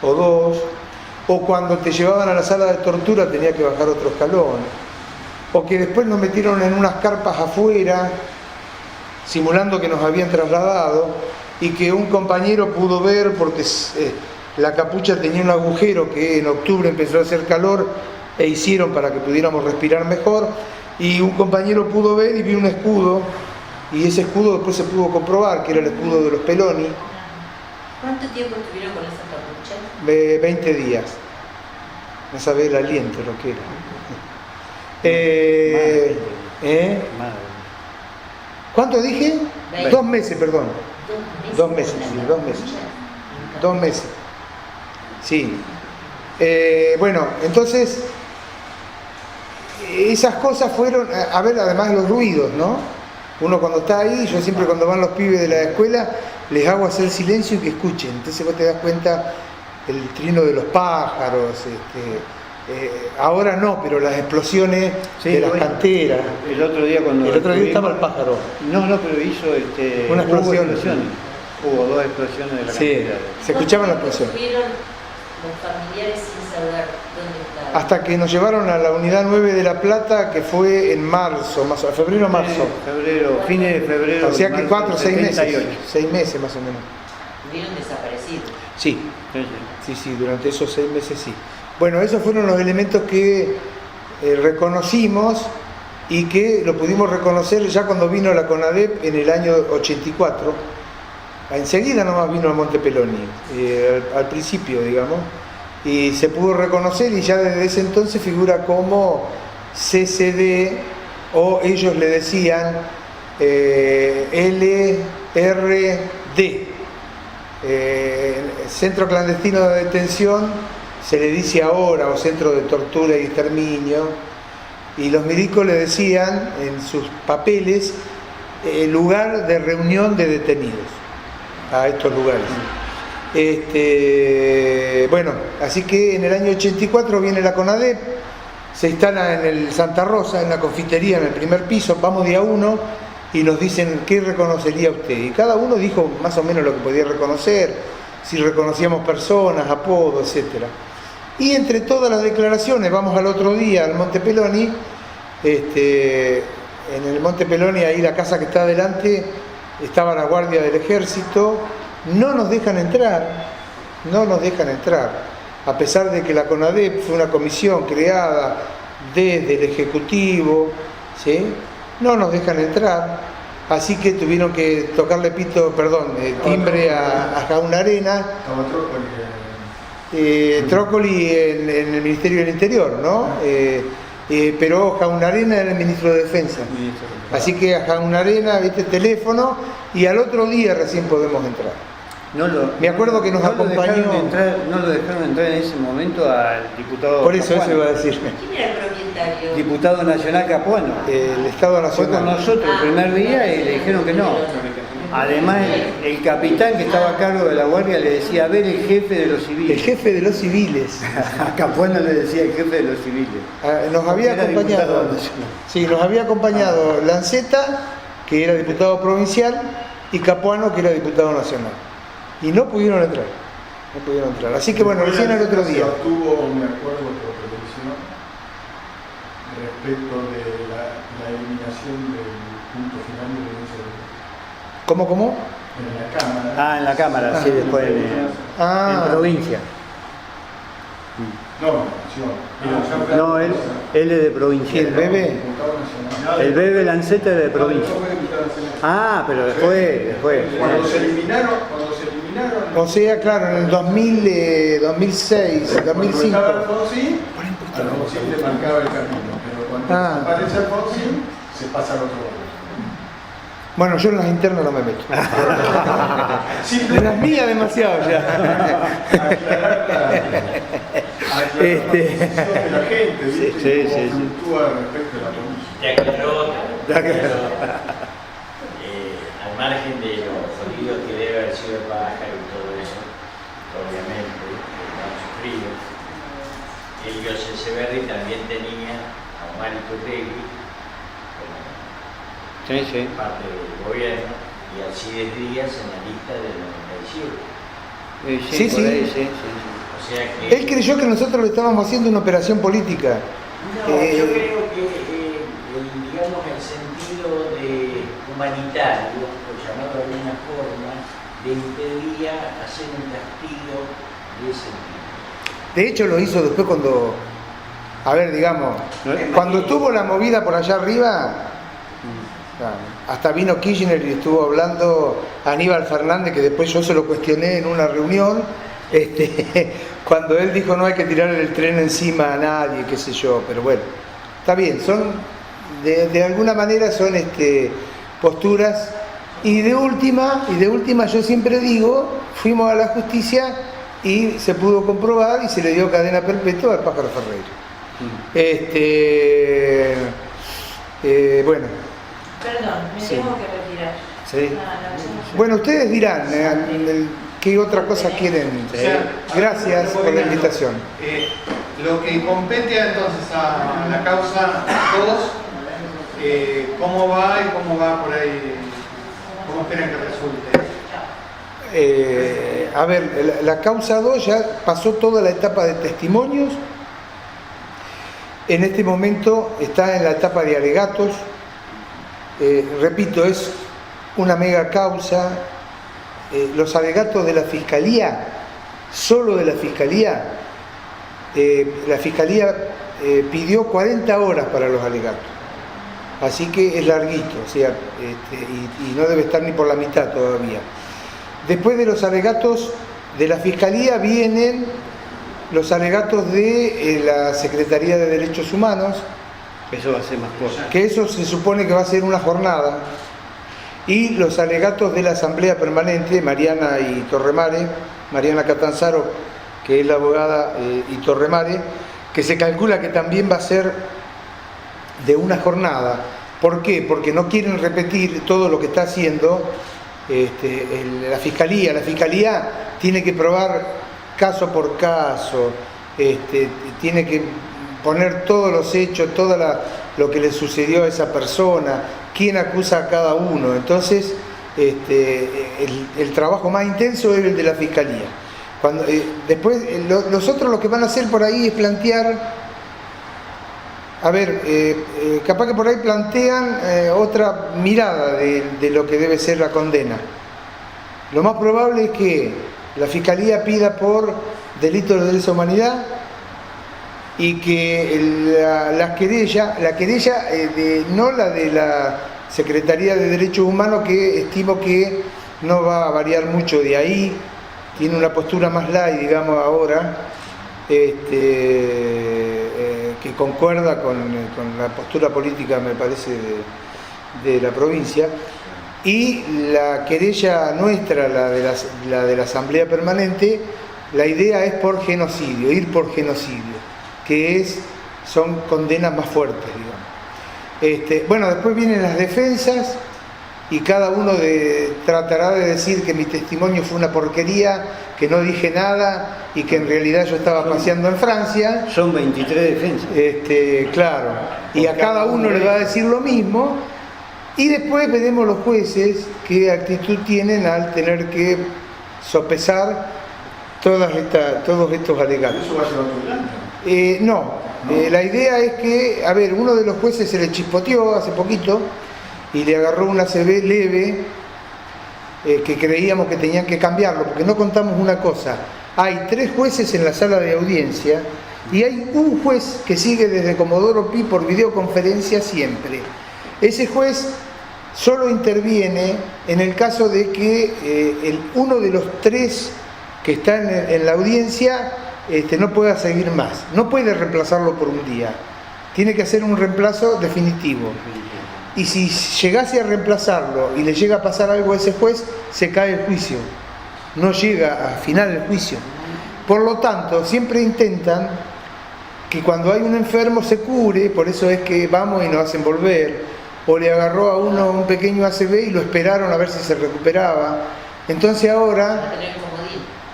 o 2, o cuando te llevaban a la sala de tortura tenías que bajar otro escalón, o que después nos metieron en unas carpas afuera simulando que nos habían trasladado, y que un compañero pudo ver porque la capucha tenía un agujero que en octubre empezó a hacer calor e hicieron para que pudiéramos respirar mejor, y un compañero pudo ver y vio un escudo, y ese escudo después se pudo comprobar que era el escudo de los Peloni.
¿Cuánto tiempo estuvieron con esa capucha?
20 días. No sabés el aliento lo que era. ¿Cuánto dije? 2 meses, perdón. 2 meses, sí, 2 meses. 2 meses. Sí. Bueno, entonces, esas cosas fueron, a ver, además los ruidos, ¿no? Uno cuando está ahí, yo siempre cuando van los pibes de la escuela, les hago hacer silencio y que escuchen. Entonces vos te das cuenta el trino de los pájaros, ahora no, pero las explosiones de las canteras.
El otro día
estaba el pájaro.
No, pero hizo
una explosión.
Hubo 2 explosiones de la cantera.
Se escuchaban las explosiones.
¿Estuvieron los familiares sin saber dónde estaban?
Hasta que nos llevaron a la unidad 9 de La Plata, que fue en marzo, febrero-marzo.
Fines de febrero.
O sea que 4 o 6 meses.
78.
6 meses más o menos.
¿Estuvieron desaparecidos?
Sí, durante esos 6 meses sí. Bueno, esos fueron los elementos que reconocimos y que lo pudimos reconocer ya cuando vino la CONADEP en el año 84. Enseguida nomás vino al Monte Peloni, al principio, digamos, y se pudo reconocer, y ya desde ese entonces figura como CCD, o ellos le decían LRD, Centro Clandestino de Detención, se le dice ahora, o Centro de Tortura y Exterminio, y los milicos le decían en sus papeles lugar de reunión de detenidos a estos lugares. Bueno, así que en el año 84 viene la CONADEP, se instala en el Santa Rosa, en la confitería, en el primer piso, vamos día 1 y nos dicen ¿qué reconocería usted? Y cada uno dijo más o menos lo que podía reconocer, si reconocíamos personas, apodos, etc. Y entre todas las declaraciones, vamos al otro día al Monte Peloni, en el Monte Peloni, ahí la casa que está adelante, estaba la guardia del ejército, no nos dejan entrar, a pesar de que la CONADEP fue una comisión creada desde el Ejecutivo, ¿sí? No nos dejan entrar, así que tuvieron que tocarle timbre a Jaun Arena. Trócoli en el Ministerio del Interior, ¿no? Pero Jaun Arena era el ministro de Defensa. Así que a Jaun Arena, viste, teléfono, y al otro día recién podemos entrar. Me acuerdo que nos acompañó.
No lo dejaron entrar en ese momento al diputado.
Por eso
Capuano.
iba a decir.
¿Quién era el propietario?
Diputado nacional Capuano.
El Estado
Fue con
Nacional.
nosotros el primer día y le dijeron que no. Además, el capitán que estaba a cargo de la guardia le decía, a ver, el jefe de los
El
civiles.
jefe de los civiles.
A Capuano le decía el jefe de los civiles.
Nos había
Era
acompañado.
diputado nacional.
Sí, nos había acompañado Lanceta, que era diputado provincial, y Capuano, que era diputado nacional. Y no pudieron entrar. No pudieron entrar. Así que bueno, recién el otro día.
Se obtuvo un acuerdo por televisión respecto de la eliminación del punto final de violencia de género.
¿Cómo?
En la Cámara.
Ah, en la Cámara, sí, después en provincia.
No,
No, él es de provincia.
¿Y el bebé?
Diputado nacional.
El bebé Lanceta es de provincia. Ah, pero después.
Cuando se eliminaron.
O sea, claro, en el 2006, 2005.
Estaba Alfonsín, Alfonsín le marcaba el camino, pero cuando aparece Alfonsín, se pasa al otro lado.
Bueno, yo en las internas no me meto.
Sí,
En las mías demasiado ya.
aclarar la posición de la gente, ¿viste?
Sí,
Cómo
sí.
fluctúa respecto a la política.
Te aclaró, al margen de lo jodido que debe haber sido el pájaro y todo eso, obviamente, lo han sufrido. Ellos Echeverri también tenía a Omar Iturrégui como parte del gobierno y a Alcides Díaz en la lista del 97.
Sí,
por ahí,
sí.
O sea que
Él creyó que nosotros le estábamos haciendo una operación política.
no, yo creo que digamos el sentido de humanitario, por llamarlo de alguna forma, le impedía hacer un castigo de ese tipo.
De hecho lo hizo después cuando, a ver, digamos, cuando tuvo la movida por allá arriba, hasta vino Kirchner y estuvo hablando Aníbal Fernández, que después yo se lo cuestioné en una reunión, cuando él dijo no hay que tirar el tren encima a nadie, qué sé yo, pero bueno, está bien, son, de alguna manera son posturas, y de última yo siempre digo, fuimos a la justicia y se pudo comprobar y se le dio cadena perpetua al Pájaro Ferreira. Bueno.
Perdón, me
Sí.
tengo que retirar.
Sí.
No.
Bueno, ustedes dirán qué otra cosa quieren.
O sea,
Gracias por la invitación.
Lo que compete entonces a la causa 2, ¿cómo va y cómo va por ahí? ¿Cómo esperan que resulte?
A ver, la causa 2 ya pasó toda la etapa de testimonios. En este momento está en la etapa de alegatos. Repito, es una mega causa. Los alegatos de la Fiscalía, solo de la Fiscalía pidió 40 horas para los alegatos. Así que es larguito, o sea, y no debe estar ni por la mitad todavía. Después de los alegatos de la Fiscalía vienen los alegatos de la Secretaría de Derechos Humanos,
Eso va a ser más corto.
que eso se supone que va a ser una jornada, y los alegatos de la Asamblea Permanente, Mariana y Torremare, Mariana Catanzaro, que es la abogada, y Torremare, que se calcula que también va a ser de una jornada. ¿Por qué? Porque no quieren repetir todo lo que está haciendo la Fiscalía. La Fiscalía tiene que probar caso por caso, tiene que poner todos los hechos, lo que le sucedió a esa persona, quién acusa a cada uno. Entonces, el trabajo más intenso es el de la Fiscalía. Después, los otros lo que van a hacer por ahí es plantear, capaz que por ahí plantean otra mirada de lo que debe ser la condena. Lo más probable es que la Fiscalía pida por delitos de lesa humanidad y que la querella, no la de la Secretaría de Derechos Humanos, que estimo que no va a variar mucho de ahí, tiene una postura más light, digamos, ahora, que concuerda con la postura política, me parece, de la provincia. Y la querella nuestra, la de la Asamblea Permanente, la idea es por genocidio, ir por genocidio, que son condenas más fuertes, digamos. Bueno, después vienen las defensas y cada uno tratará de decir que mi testimonio fue una porquería, que no dije nada y que en realidad yo estaba paseando en Francia.
Son 23 defensas.
Claro, y a cada uno le va a decir lo mismo. Y después veremos los jueces qué actitud tienen al tener que sopesar todos estos alegatos.
¿Eso va a ser otro año?
No, la idea es que, a ver, uno de los jueces se le chispoteó hace poquito y le agarró una ACV leve, que creíamos que tenían que cambiarlo, porque no contamos una cosa. Hay 3 jueces en la sala de audiencia y hay un juez que sigue desde Comodoro Pi por videoconferencia siempre. Ese juez solo interviene en el caso de que uno de los 3 que está en la audiencia no pueda seguir más. No puede reemplazarlo por un día. Tiene que hacer un reemplazo definitivo. Y si llegase a reemplazarlo y le llega a pasar algo a ese juez, se cae el juicio. No llega a final el juicio. Por lo tanto, siempre intentan que cuando hay un enfermo se cure, por eso es que vamos y nos hacen volver. O le agarró a uno un pequeño ACV y lo esperaron a ver si se recuperaba. Entonces ahora,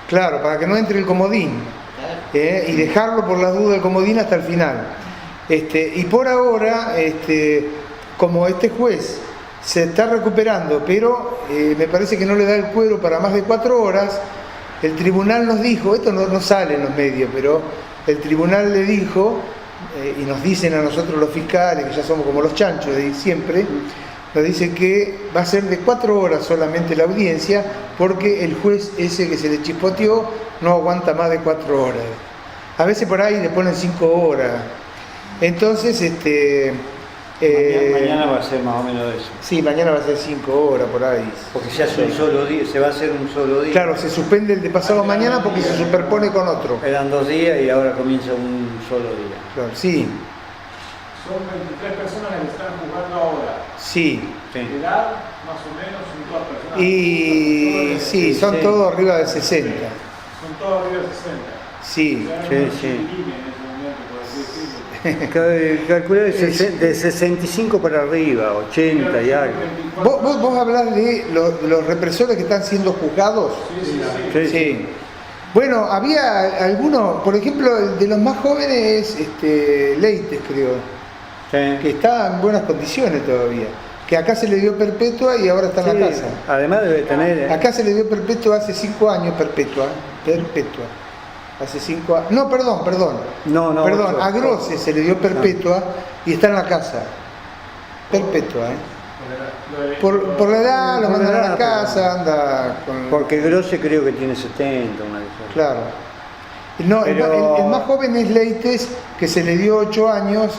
claro, para que no entre el comodín, y dejarlo por las dudas del comodín hasta el final. Y por ahora, como este juez se está recuperando, pero me parece que no le da el cuero para más de 4 horas, el tribunal nos dijo, esto no sale en los medios, pero el tribunal le dijo, y nos dicen a nosotros los fiscales, que ya somos como los chanchos de siempre, nos dicen que va a ser de 4 horas solamente la audiencia, porque el juez ese que se le chispoteó no aguanta más de 4 horas. A veces por ahí le ponen 5 horas. Entonces,
mañana va a ser más o menos eso.
Sí, mañana va a ser 5 horas por ahí.
Porque se hace un solo día, se va a hacer un solo día.
Claro, se suspende el de pasado mañana porque se superpone con otro.
Eran 2 días y ahora comienza un solo día.
Claro, sí.
Son 23 personas las que están jugando ahora.
Sí.
Sí.
¿Edad, más o menos, son todas personas?
Y sí, son todos arriba de 60.
Son todos arriba de 60.
Sí.
Calculé de 65 para arriba, 80 y algo.
¿Vos hablás de los represores que están siendo juzgados? Sí. Bueno, había algunos, por ejemplo, el de los más jóvenes, Leites, creo, que está en buenas condiciones todavía. Que acá se le dio perpetua y ahora está en la casa.
Además debe tener...
Acá se le dio perpetua hace 5 años, perpetua. Hace 5 años. No, perdón. Perdón, a Grosse se le dio perpetua y está en la casa. Perpetua, Por la edad, lo mandan a la casa, anda con...
Porque Grosse creo que tiene 70, una de esas.
Claro. No, el más joven es Leites, que se le dio 8 años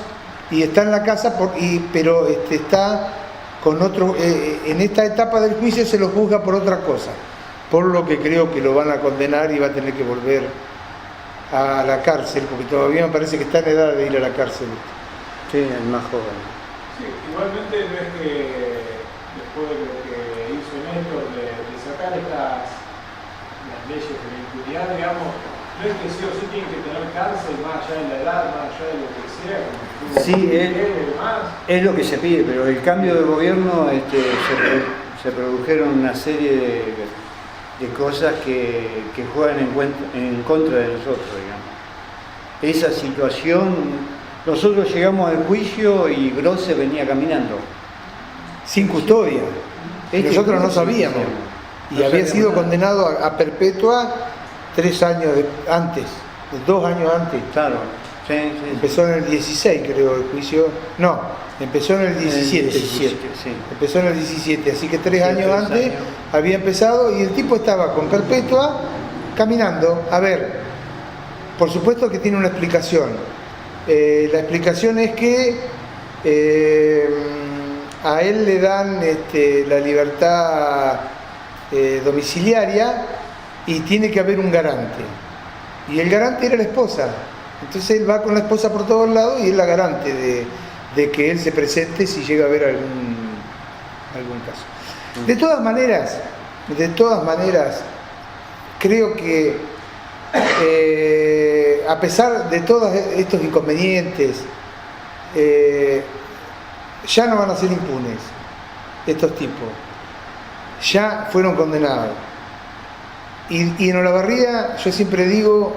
y está en la casa, pero está con otro... en esta etapa del juicio se lo juzga por otra cosa, por lo que creo que lo van a condenar y va a tener que volver a la cárcel, porque todavía me parece que está en edad de ir a la cárcel.
Sí, el más joven.
Sí, igualmente no es que después de lo que hizo Néstor de sacar las leyes de la impunidad, digamos, no es que sí o sí tienen que tener cárcel más allá de la edad, más allá de lo que sea, como
sí, es lo que se pide, pero el cambio de gobierno se produjeron una serie de cosas que juegan en contra de nosotros, digamos. Esa situación, nosotros llegamos al juicio y Grosse venía caminando.
Sin custodia. Nosotros no sabíamos. Y había sido condenado a perpetua 3 años antes, 2 años antes.
Claro. Sí.
Empezó en el 16, creo, el juicio. No, empezó en el 17.
Sí.
Empezó en el 17, así que 3 años antes había empezado y el tipo estaba con perpetua caminando. A ver, por supuesto que tiene una explicación. La explicación es que a él le dan la libertad domiciliaria y tiene que haber un garante. Y el garante era la esposa. Entonces él va con la esposa por todos lados y es la garante de que él se presente si llega a haber algún caso. De todas maneras, creo que a pesar de todos estos inconvenientes, ya no van a ser impunes estos tipos, ya fueron condenados. Y en Olavarría, yo siempre digo,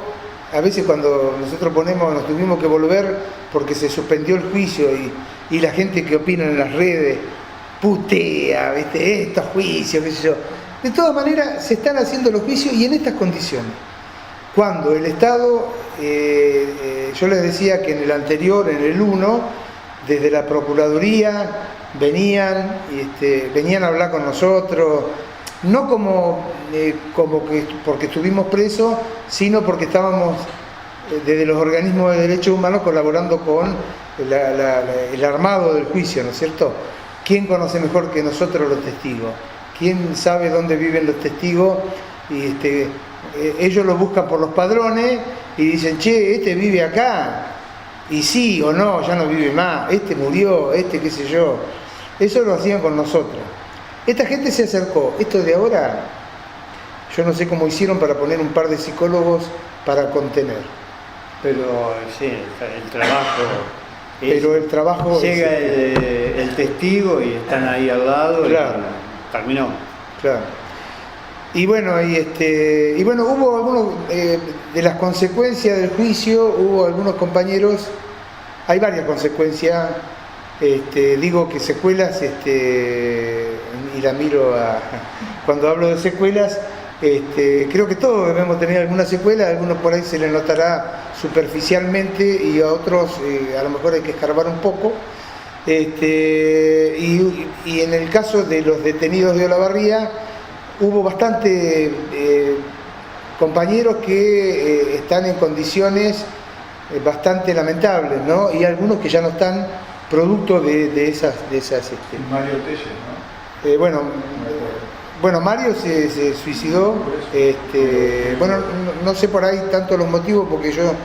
a veces cuando nosotros nos tuvimos que volver porque se suspendió el juicio y la gente que opina en las redes putea, ¿viste? Estos juicios, qué sé yo. De todas maneras, se están haciendo los juicios y en estas condiciones. Cuando el Estado, yo les decía que en el anterior, en el 1, desde la Procuraduría venían a hablar con nosotros, no como que porque estuvimos presos, sino porque estábamos desde los organismos de derechos humanos colaborando con el armado del juicio, ¿no es cierto? ¿Quién conoce mejor que nosotros los testigos? ¿Quién sabe dónde viven los testigos? Y ellos lo buscan por los padrones y dicen, che, este vive acá. Y sí o no, ya no vive más. Este murió, qué sé yo. Eso lo hacían con nosotros. Esta gente se acercó. Esto de ahora, yo no sé cómo hicieron para poner un par de psicólogos para contener.
Pero sí, el trabajo...
Pero el trabajo...
Llega el testigo y están ahí al lado.
Claro.
Y terminó.
Claro. Y bueno, hubo algunos, de las consecuencias del juicio, hubo algunos compañeros, hay varias consecuencias, digo que secuelas, y la miro cuando hablo de secuelas, creo que todos debemos tener alguna secuela, a algunos por ahí se les notará superficialmente y a otros a lo mejor hay que escarbar un poco. Y en el caso de los detenidos de Olavarría, hubo bastante compañeros que están en condiciones bastante lamentables, ¿no? Y algunos que ya no están producto de esas
Mario Telle, ¿no?
Bueno, Mario se suicidó. Bueno, no sé por ahí tanto los motivos porque yo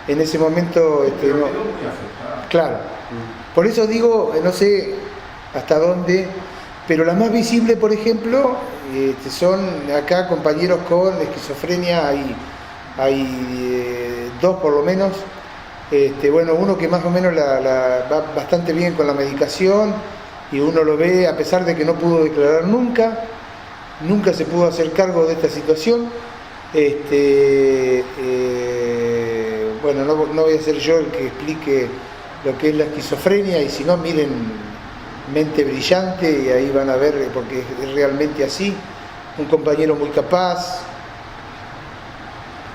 en ese momento no. Claro. Por eso digo, no sé hasta dónde, pero la más visible, por ejemplo, son acá compañeros con esquizofrenia, hay dos por lo menos. Bueno, uno que más o menos va bastante bien con la medicación y uno lo ve, a pesar de que no pudo declarar nunca se pudo hacer cargo de esta situación. Bueno, no voy a ser yo el que explique lo que es la esquizofrenia, y si no, miren Mente Brillante y ahí van a ver, porque es realmente así. Un compañero muy capaz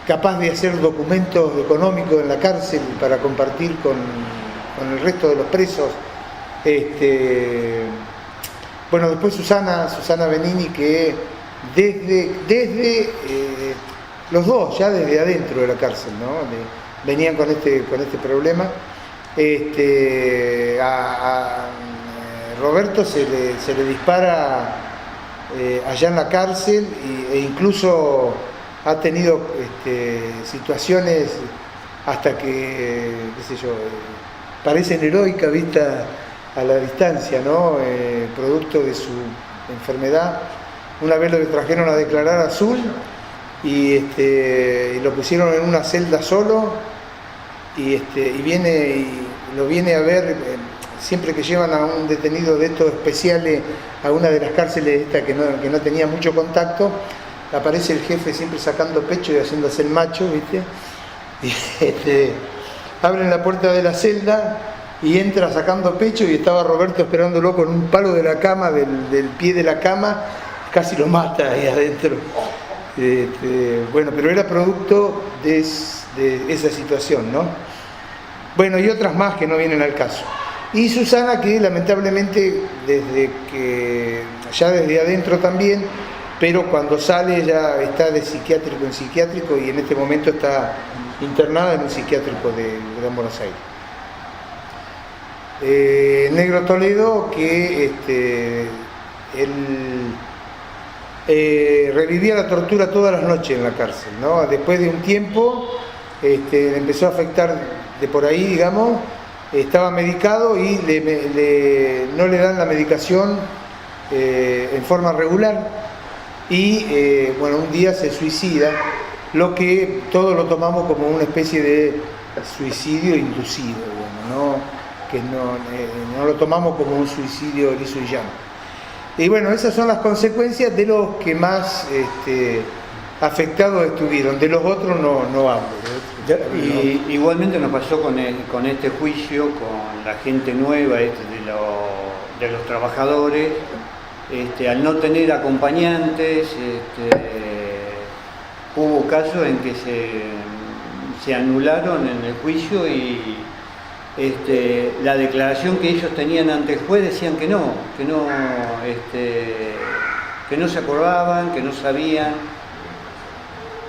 de hacer documentos económicos en la cárcel para compartir con el resto de los presos. Bueno, después Susana Benini, que desde los dos, ya desde adentro de la cárcel, ¿no? Venían con este problema. A Roberto se le dispara allá en la cárcel e incluso ha tenido situaciones hasta que, qué sé yo, parecen heroicas vista a la distancia, ¿no? Producto de su enfermedad. Una vez lo trajeron a declarar a Azul y lo pusieron en una celda solo y lo viene a ver siempre que llevan a un detenido de estos especiales a una de las cárceles que no tenía mucho contacto. Aparece el jefe siempre sacando pecho y haciéndose el macho, ¿viste? Y abren la puerta de la celda y entra sacando pecho y estaba Roberto esperándolo con un palo de la cama, del pie de la cama, casi lo mata ahí adentro. Bueno, pero era producto de esa situación, ¿no? Bueno, y otras más que no vienen al caso. Y Susana, que lamentablemente ya desde adentro también, pero cuando sale ya está de psiquiátrico en psiquiátrico y en este momento está internada en un psiquiátrico de Gran Buenos Aires. Negro Toledo, que él revivía la tortura todas las noches en la cárcel, ¿no? Después de un tiempo le empezó a afectar de por ahí, digamos, estaba medicado y no le dan la medicación en forma regular y bueno, un día se suicida, lo que todos lo tomamos como una especie de suicidio inducido, digamos, ¿no? Que no lo tomamos como un suicidio liso y llano. Y bueno, esas son las consecuencias de los que más afectados estuvieron, de los otros no hablo.
Y igualmente nos pasó con este juicio, con la gente nueva de los trabajadores, al no tener acompañantes, hubo casos en que se anularon en el juicio y la declaración que ellos tenían ante el juez decían que no se acordaban, que no sabían.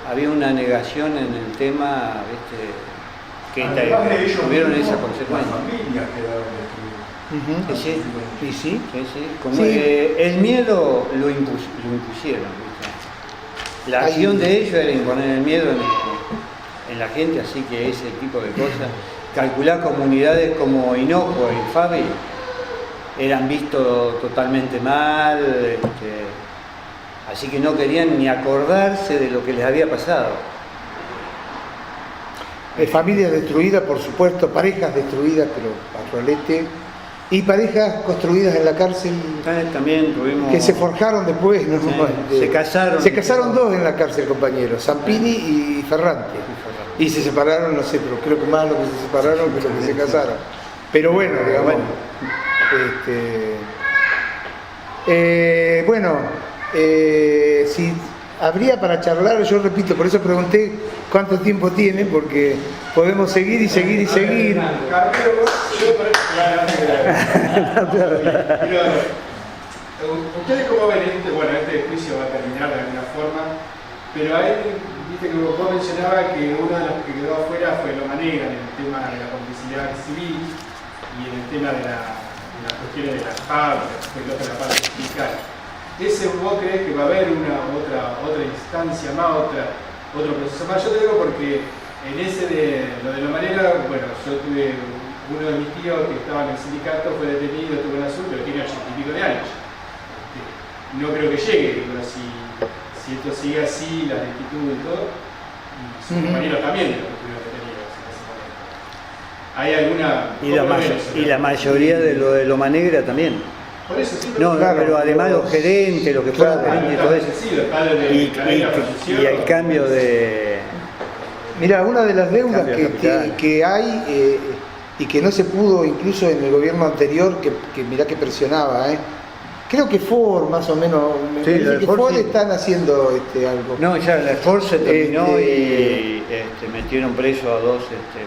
Había una negación en el tema, que tuvieron esa consecuencia.
Las familias quedaron destruidas.
Sí. Como el miedo lo impusieron. ¿Viste? La acción de ellos era imponer el miedo en la gente, así que ese tipo de cosas. Calcular comunidades como Hinojo y Fabi eran vistos totalmente mal, así que no querían ni acordarse de lo que les había pasado.
Familias destruidas, por supuesto, parejas destruidas, pero a rolete, y parejas construidas en la cárcel
También tuvimos...
que se forjaron después, ¿no?
Se casaron.
Se casaron dos en la cárcel, compañeros, Zampini y Ferrante. Y se separaron, no sé, pero creo que más lo que se separaron que lo que se casaron. Pero bueno, digamos. Si habría para charlar, yo repito, por eso pregunté cuánto tiempo tienen, porque podemos seguir y seguir y seguir.
¿Ustedes cómo ven este juicio va a terminar de alguna forma? Pero ahí, viste que vos mencionabas que uno de los que quedó afuera fue Loma Negra en el tema de la complicidad civil y en el tema de las cuestiones de las fábricas, de la parte sindical. ¿Vos crees que va a haber otra instancia más, otro proceso más? Yo te digo porque en ese lo de Loma Negra, yo tuve uno de mis tíos que estaba en el sindicato, fue detenido, tuvo un asunto, pero tiene 80 y pico de años. No creo que llegue, pero si esto sigue así, la lentitud y todo, y sus compañeros también de los que estuvieron detenidos en ese momento. ¿Hay alguna...?
Y la mayoría de lo de Loma Negra también.
Por eso, sí,
no, claro, pero además los gerentes, los que fueron gerentes y todo eso. Y el cambio de...
Mira, una de las deudas que hay y que no se pudo incluso en el gobierno anterior, que mirá que presionaba, creo que Ford más o menos, Ford están haciendo algo.
No, ya el Ford se terminó y metieron preso a dos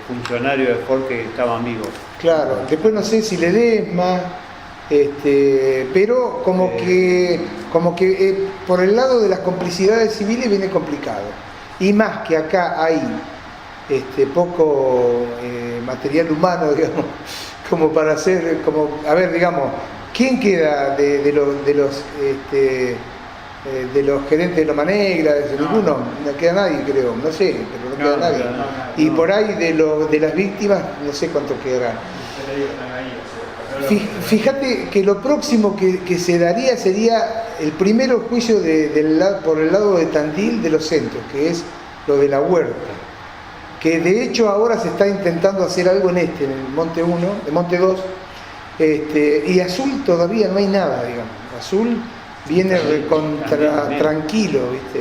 funcionarios de Ford que estaban vivos.
Claro, después no sé si Ledesma, pero como que por el lado de las complicidades civiles viene complicado. Y más que acá hay poco material humano, digamos, como para hacer, digamos, ¿quién queda de los gerentes de Loma Negra? Ninguno, no queda nadie, creo, no sé, pero no queda nadie. Y por ahí de las víctimas, no sé cuántos quedarán. Fíjate que lo próximo que se daría sería el primero juicio por el lado de Tandil de los centros, que es lo de la huerta, que de hecho ahora se está intentando hacer algo en el Monte 1, el Monte 2, y Azul todavía no hay nada, digamos. Azul viene tranquilo, ¿viste?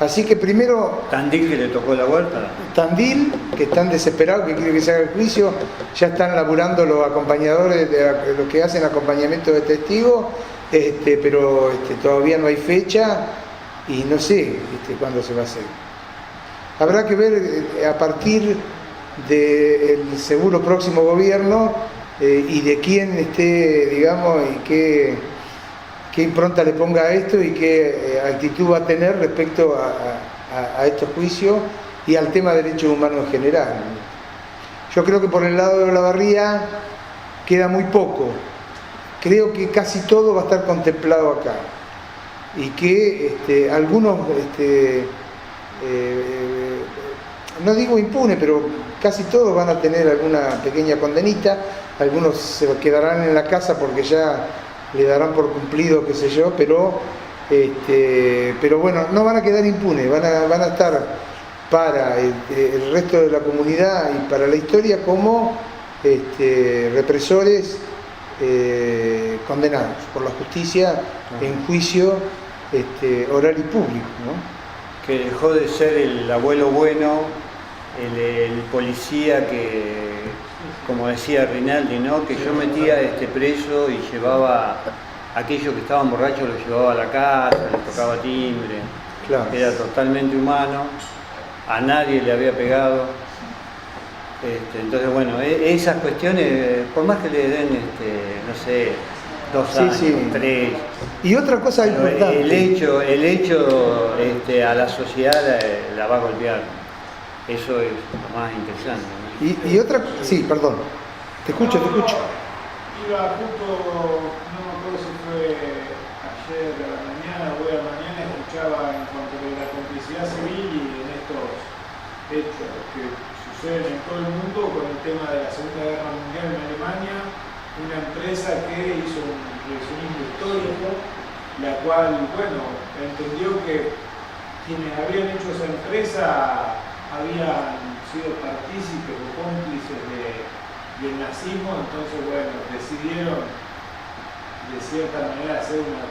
Así que primero...
Tandil, que le tocó la huerta.
Tandil, que están desesperados, que quieren que se haga el juicio, ya están laburando los acompañadores, los que hacen acompañamiento de testigos, pero todavía no hay fecha y no sé cuándo se va a hacer. Habrá que ver a partir del seguro próximo gobierno y de quién esté, digamos, y qué impronta le ponga a esto y qué actitud va a tener respecto a estos juicios y al tema de derechos humanos en general. Yo creo que por el lado de Olavarría queda muy poco. Creo que casi todo va a estar contemplado acá y que algunos, no digo impune, pero casi todos van a tener alguna pequeña condenita. Algunos se quedarán en la casa porque ya le darán por cumplido, qué sé yo, pero bueno, no van a quedar impunes, van a estar para el resto de la comunidad y para la historia como represores condenados por la justicia en juicio oral y público, ¿no?
Que dejó de ser el abuelo bueno, el policía que, como decía Rinaldi, ¿no? Que yo metía preso y llevaba a aquellos que estaban borrachos, los llevaba a la casa, les tocaba timbre,
Claro.
era totalmente humano, a nadie le había pegado. Entonces, bueno, esas cuestiones, por más que le den, no sé, 2 años, 3.
Y otra cosa importante.
El hecho a la sociedad la va a golpear. Eso es lo más interesante, ¿no?
Y otra, sí, perdón, te escucho.
Iba justo, no me acuerdo si fue ayer a la mañana o hoy a la mañana, escuchaba en cuanto a la complicidad civil y en estos hechos que suceden en todo el mundo con el tema de la Segunda Guerra Mundial en Alemania, una empresa que hizo un revisionismo histórico, la cual, bueno, entendió que quienes habían hecho esa empresa habían sido partícipes o cómplices del nazismo, entonces, bueno, decidieron de cierta manera hacer una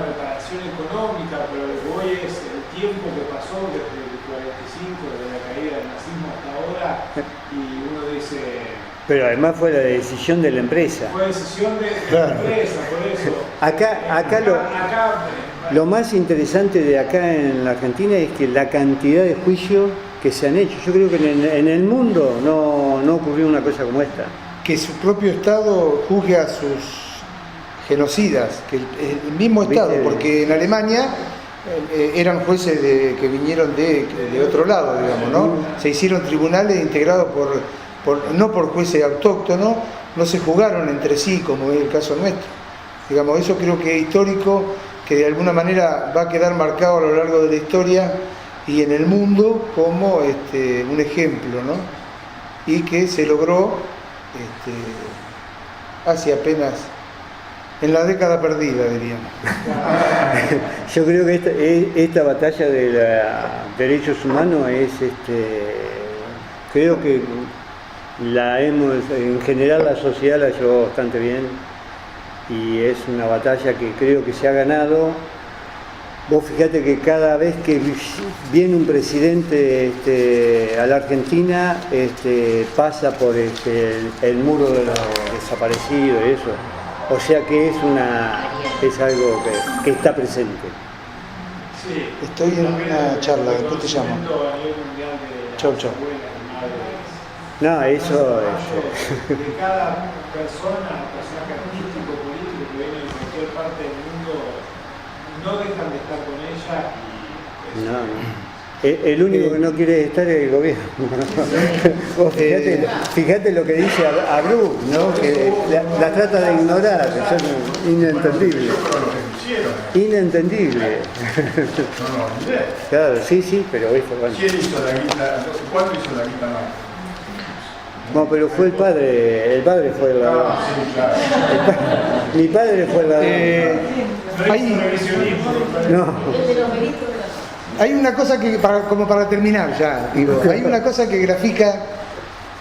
reparación económica, pero lo que voy es el tiempo que pasó desde el 45, desde la caída del nazismo hasta ahora, y uno dice...
Pero además fue la decisión de la empresa.
Fue decisión de la empresa, por eso.
Acá lo más interesante de acá en la Argentina es que la cantidad de juicios que se han hecho. Yo creo que en el mundo no ocurrió una cosa como esta.
Que su propio Estado juzgue a sus genocidas, que el mismo Estado, porque en Alemania eran jueces que vinieron de otro lado, digamos, ¿no? Se hicieron tribunales integrados no por jueces autóctonos, no se juzgaron entre sí, como es el caso nuestro. Digamos, eso creo que es histórico, que de alguna manera va a quedar marcado a lo largo de la historia y en el mundo como un ejemplo, ¿no? Y que se logró hace apenas, en la década perdida, diríamos.
Yo creo que esta batalla de los derechos humanos es, creo que en general la sociedad la llevó bastante bien y es una batalla que creo que se ha ganado. Vos fíjate que cada vez que viene un presidente a la Argentina, pasa por el muro de los desaparecidos y eso. O sea que es algo que está presente.
Sí.
Estoy en una charla, después te llamo. Chau.
No, eso
de cada persona, personaje artístico, político que viene de cualquier parte del mundo, no dejan de estar con ella y
no. El único que no quiere estar es el gobierno. Vos fíjate lo que dice Abreu, ¿no? Que la trata de ignorar, eso es inentendible. Inentendible. Claro, sí, pero eso, bueno.
¿Quién hizo la guita? ¿Cuánto hizo la guita más?
No, pero fue el padre fue el ladrón.
Sí, claro.
Mi padre fue el ladrón.
Hay una cosa que, como para terminar ya, digo, hay una cosa que grafica,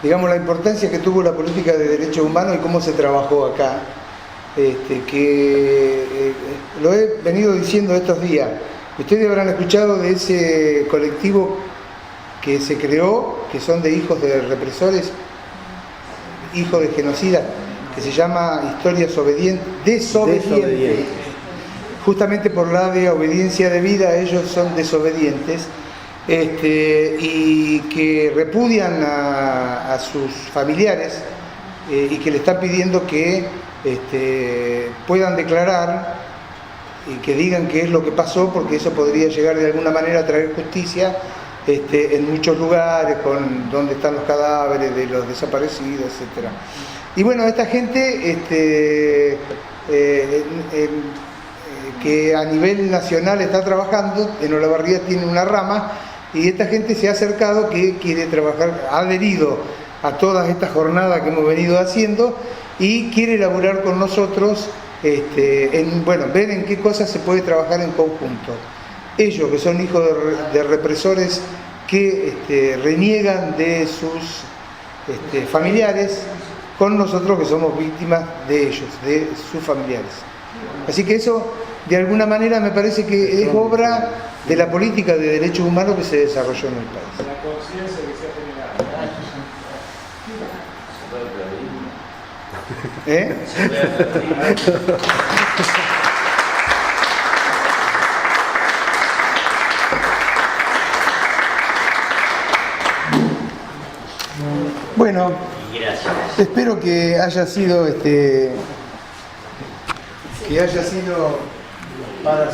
digamos, la importancia que tuvo la política de derechos humanos y cómo se trabajó acá, lo he venido diciendo estos días. Ustedes habrán escuchado de ese colectivo que se creó, que son de hijos de represores, hijos de genocidas, que se llama Historias Desobedientes. Justamente por la de obediencia debida, ellos son desobedientes y que repudian a sus familiares y que le están pidiendo que puedan declarar y que digan qué es lo que pasó, porque eso podría llegar de alguna manera a traer justicia en muchos lugares, donde están los cadáveres de los desaparecidos, etc. Y bueno, esta gente que a nivel nacional está trabajando, en Olavarría tiene una rama, y esta gente se ha acercado, que quiere trabajar, ha adherido a todas estas jornadas que hemos venido haciendo, y quiere elaborar con nosotros, ver en qué cosas se puede trabajar en conjunto. Ellos, que son hijos de represores que reniegan de sus familiares, con nosotros que somos víctimas de ellos, de sus familiares. Así que eso, de alguna manera, me parece que es obra de la política de derechos humanos que se desarrolló en el país.
La conciencia que se ha generado.
Bueno,
Gracias.
espero que haya sido para